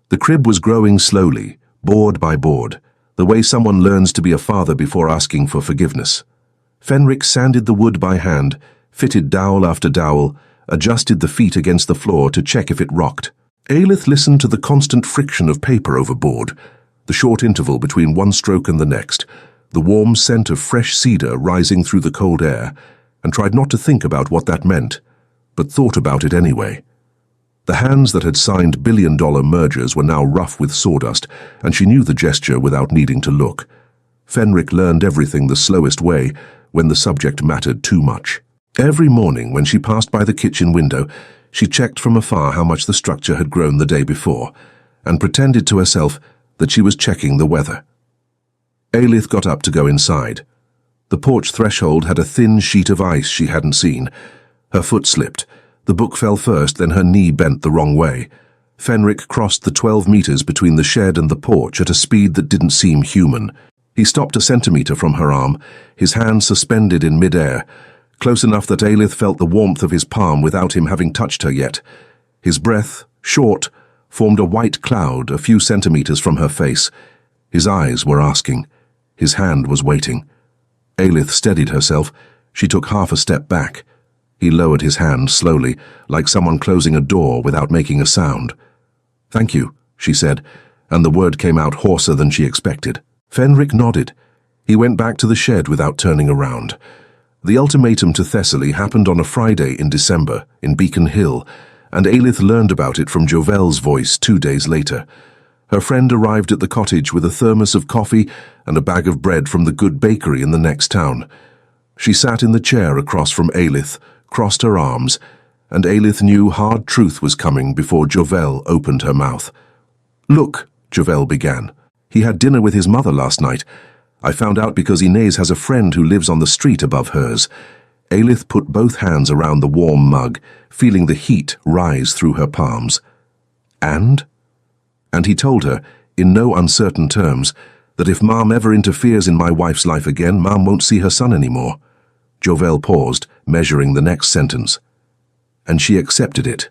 The crib was growing slowly, board by board, the way someone learns to be a father before asking for forgiveness. Fenric sanded the wood by hand, fitted dowel after dowel, adjusted the feet against the floor to check if it rocked. Aelith listened to the constant friction of paper overboard, the short interval between one stroke and the next, the warm scent of fresh cedar rising through the cold air, and tried not to think about what that meant, but thought about it anyway. The hands that had signed billion-dollar mergers were now rough with sawdust, and she knew the gesture without needing to look. Fenric learned everything the slowest way when the subject mattered too much. Every morning when she passed by the kitchen window, she checked from afar how much the structure had grown the day before, and pretended to herself that she was checking the weather. Aelith got up to go inside. The porch threshold had a thin sheet of ice she hadn't seen. Her foot slipped. The book fell first, then her knee bent the wrong way. Fenric crossed the 12 meters between the shed and the porch at a speed that didn't seem human. He stopped a centimeter from her arm, his hand suspended in mid-air, close enough that Aelith felt the warmth of his palm without him having touched her yet. His breath, short, formed a white cloud a few centimeters from her face. His eyes were asking. His hand was waiting. Aelith steadied herself. She took half a step back. He lowered his hand slowly, like someone closing a door without making a sound. "Thank you," she said, and the word came out hoarser than she expected. Fenric nodded. He went back to the shed without turning around. The ultimatum to Thessaly happened on a Friday in December, in Beacon Hill, and Aelith learned about it from Jovel's voice 2 days later. Her friend arrived at the cottage with a thermos of coffee and a bag of bread from the good bakery in the next town. She sat in the chair across from Aelith, crossed her arms, and Aelith knew hard truth was coming before Jovel opened her mouth. "Look," Jovel began. "He had dinner with his mother last night. I found out because Inez has a friend who lives on the street above hers." Aelith put both hands around the warm mug, feeling the heat rise through her palms. "And?" And he told her, in no uncertain terms, that if Mom ever interferes in my wife's life again, Mom won't see her son anymore. Jovel paused, measuring the next sentence. "And she accepted it."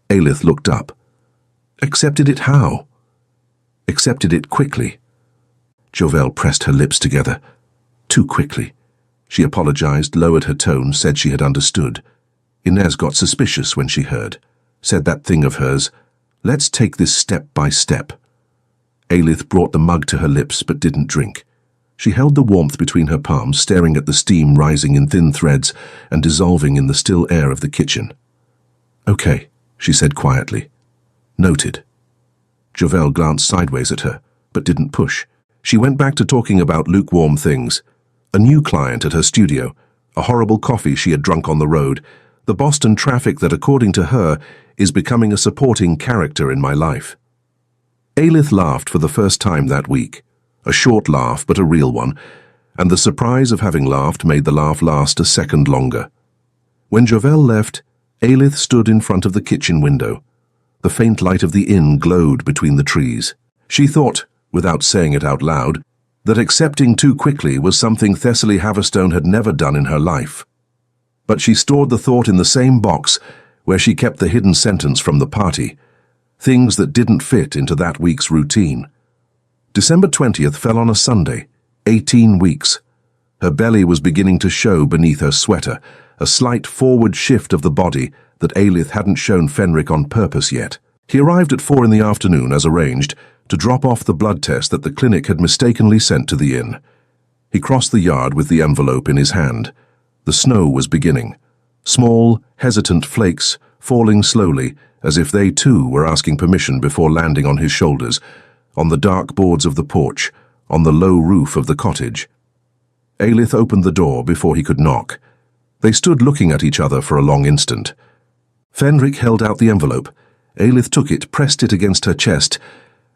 Aelith looked up. "Accepted it how?" "Accepted it quickly." Jovel pressed her lips together. Too quickly. She apologized, lowered her tone, said she had understood. Inez got suspicious when she heard. Said that thing of hers, "Let's take this step by step." Aelith brought the mug to her lips but didn't drink. She held the warmth between her palms, staring at the steam rising in thin threads and dissolving in the still air of the kitchen. "Okay," she said quietly. "Noted." Javel glanced sideways at her, but didn't push. She went back to talking about lukewarm things. A new client at her studio, a horrible coffee she had drunk on the road, the Boston traffic that, according to her, is becoming a supporting character in my life. Aelith laughed for the first time that week. A short laugh, but a real one, and the surprise of having laughed made the laugh last a second longer. When Javel left, Aelith stood in front of the kitchen window. The faint light of the inn glowed between the trees. She thought, without saying it out loud, that accepting too quickly was something Thessaly Haverstone had never done in her life. But she stored the thought in the same box where she kept the hidden sentence from the party, things that didn't fit into that week's routine. December 20th fell on a Sunday, 18 weeks. Her belly was beginning to show beneath her sweater, a slight forward shift of the body that Aelith hadn't shown Fenric on purpose yet. He arrived at 4 in the afternoon, as arranged, to drop off the blood test that the clinic had mistakenly sent to the inn. He crossed the yard with the envelope in his hand. The snow was beginning. Small, hesitant flakes, falling slowly, as if they too were asking permission before landing on his shoulders, on the dark boards of the porch, on the low roof of the cottage. Aelith opened the door before he could knock. They stood looking at each other for a long instant. Fenric held out the envelope. Aelith took it, pressed it against her chest,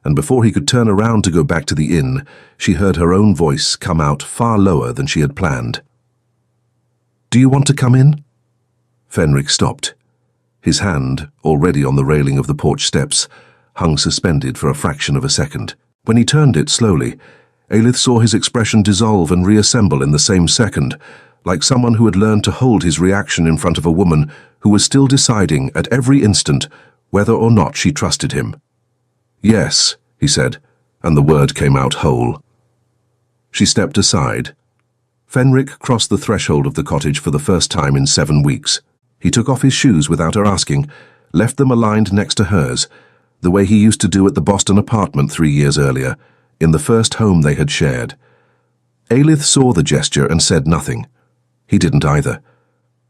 and before he could turn around to go back to the inn, she heard her own voice come out far lower than she had planned. "Do you want to come in?" Fenric stopped. His hand, already on the railing of the porch steps, hung suspended for a fraction of a second. When he turned it slowly, Aelith saw his expression dissolve and reassemble in the same second, like someone who had learned to hold his reaction in front of a woman who was still deciding at every instant whether or not she trusted him. "Yes," he said, and the word came out whole. She stepped aside. Fenric crossed the threshold of the cottage for the first time in 7 weeks. He took off his shoes without her asking, left them aligned next to hers, the way he used to do at the Boston apartment 3 years earlier, in the first home they had shared. Aelith saw the gesture and said nothing. He didn't either.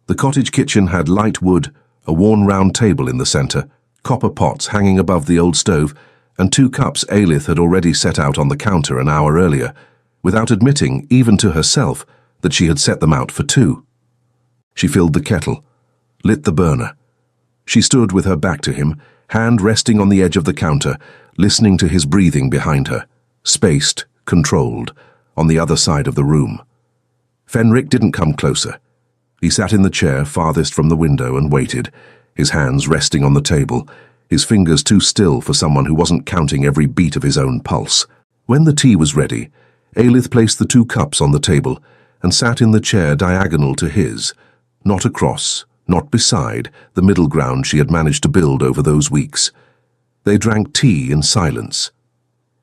The cottage kitchen had light wood, a worn round table in the centre, copper pots hanging above the old stove, and 2 cups Aelith had already set out on the counter an hour earlier, without admitting, even to herself, that she had set them out for 2. She filled the kettle, lit the burner. She stood with her back to him, hand resting on the edge of the counter, listening to his breathing behind her, spaced, controlled, on the other side of the room. Fenric didn't come closer. He sat in the chair farthest from the window and waited, his hands resting on the table, his fingers too still for someone who wasn't counting every beat of his own pulse. When the tea was ready, Aelith placed the 2 cups on the table and sat in the chair diagonal to his, not across, not beside, the middle ground she had managed to build over those weeks. They drank tea in silence.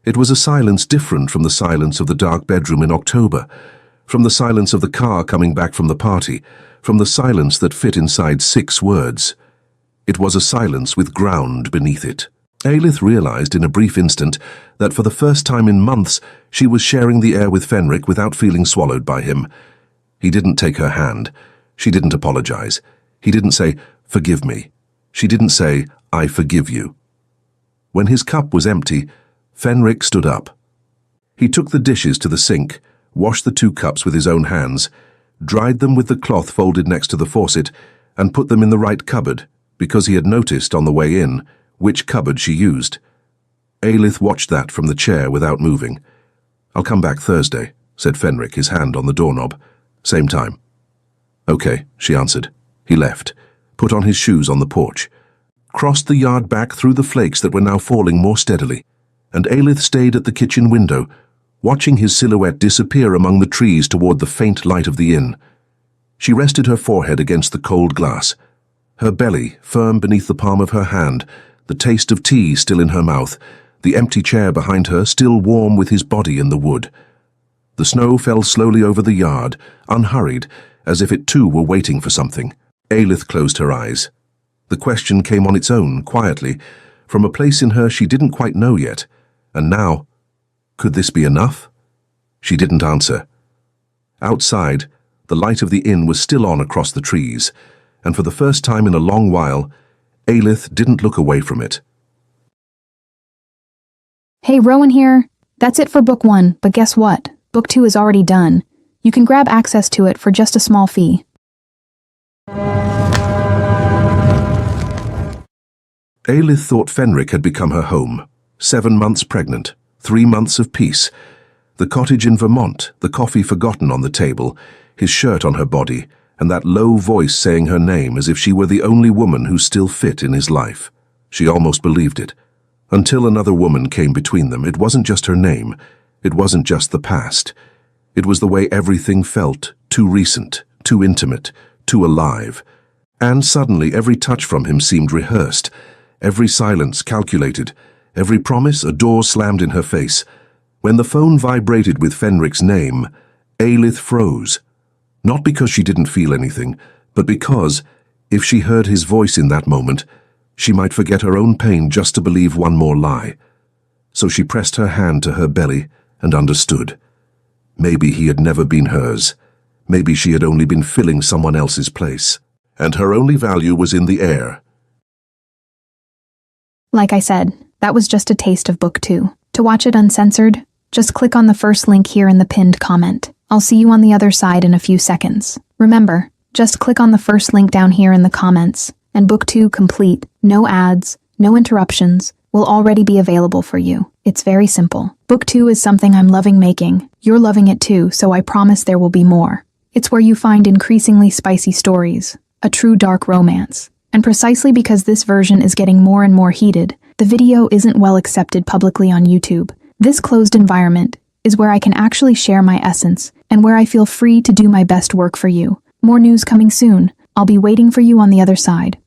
It was a silence different from the silence of the dark bedroom in October, from the silence of the car coming back from the party, from the silence that fit inside 6 words. It was a silence with ground beneath it. Aelith realized in a brief instant that for the first time in months she was sharing the air with Fenric without feeling swallowed by him. He didn't take her hand. She didn't apologize. He didn't say, "Forgive me." She didn't say, "I forgive you." When his cup was empty, Fenric stood up. He took the dishes to the sink, washed the 2 cups with his own hands, dried them with the cloth folded next to the faucet, and put them in the right cupboard, because he had noticed on the way in which cupboard she used. Aelith watched that from the chair without moving. "I'll come back Thursday," said Fenric, his hand on the doorknob. "Same time." "Okay," she answered. He left, put on his shoes on the porch, crossed the yard back through the flakes that were now falling more steadily, and Aelith stayed at the kitchen window, watching his silhouette disappear among the trees toward the faint light of the inn. She rested her forehead against the cold glass, her belly firm beneath the palm of her hand, the taste of tea still in her mouth, the empty chair behind her still warm with his body in the wood. The snow fell slowly over the yard, unhurried, as if it too were waiting for something. Aelith closed her eyes. The question came on its own, quietly, from a place in her she didn't quite know yet. And now, could this be enough? She didn't answer. Outside, the light of the inn was still on across the trees, and for the first time in a long while, Aelith didn't look away from it. Hey, Rowan here. That's it for Book 1, but guess what? Book 2 is already done. You can grab access to it for just a small fee. Aelith thought Fenric had become her home. 7 months pregnant, 3 months of peace. The cottage in Vermont, the coffee forgotten on the table, his shirt on her body, and that low voice saying her name as if she were the only woman who still fit in his life. She almost believed it. Until another woman came between them, it wasn't just her name. It wasn't just the past. It was the way everything felt, too recent, too intimate, too alive. And suddenly every touch from him seemed rehearsed, every silence calculated, every promise a door slammed in her face. When the phone vibrated with Fenric's name, Aelith froze. Not because she didn't feel anything, but because, if she heard his voice in that moment, she might forget her own pain just to believe one more lie. So she pressed her hand to her belly and understood. Maybe he had never been hers. Maybe she had only been filling someone else's place. And her only value was in the air. Like I said, that was just a taste of Book 2. To watch it uncensored, just click on the first link here in the pinned comment. I'll see you on the other side in a few seconds. Remember, just click on the first link down here in the comments, and Book 2 complete, no ads, no interruptions, will already be available for you. It's very simple. Book 2 is something I'm loving making. You're loving it too, so I promise there will be more. It's where you find increasingly spicy stories, a true dark romance. And precisely because this version is getting more and more heated, the video isn't well accepted publicly on YouTube. This closed environment is where I can actually share my essence and where I feel free to do my best work for you. More news coming soon. I'll be waiting for you on the other side.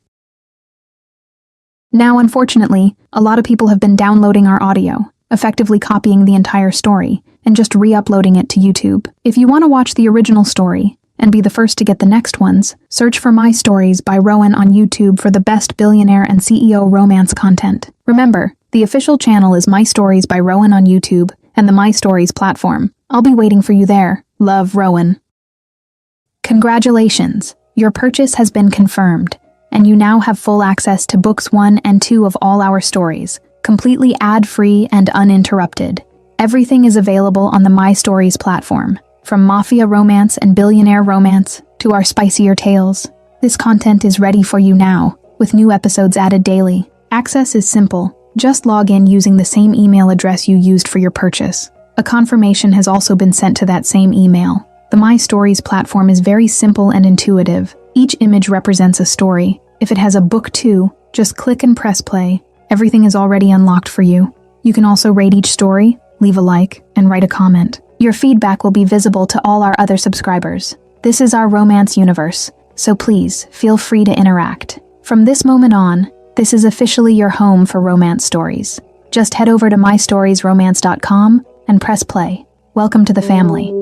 Now, unfortunately, a lot of people have been downloading our audio, effectively copying the entire story, and just re-uploading it to YouTube. If you want to watch the original story, and be the first to get the next ones, search for My Stories by Rowan on YouTube for the best billionaire and CEO romance content. Remember, the official channel is My Stories by Rowan on YouTube and the My Stories platform. I'll be waiting for you there. Love, Rowan. Congratulations! Your purchase has been confirmed, and you now have full access to Books 1 and 2 of all our stories, completely ad-free and uninterrupted. Everything is available on the My Stories platform. From mafia romance and billionaire romance to our spicier tales, this content is ready for you now, with new episodes added daily. Access is simple. Just log in using the same email address you used for your purchase. A confirmation has also been sent to that same email. The My Stories platform is very simple and intuitive. Each image represents a story. If it has a Book 2, just click and press play. Everything is already unlocked for you. You can also rate each story, leave a like, and write a comment. Your feedback will be visible to all our other subscribers. This is our romance universe, so please feel free to interact. From this moment on, this is officially your home for romance stories. Just head over to mystoriesromance.com and press play. Welcome to the family.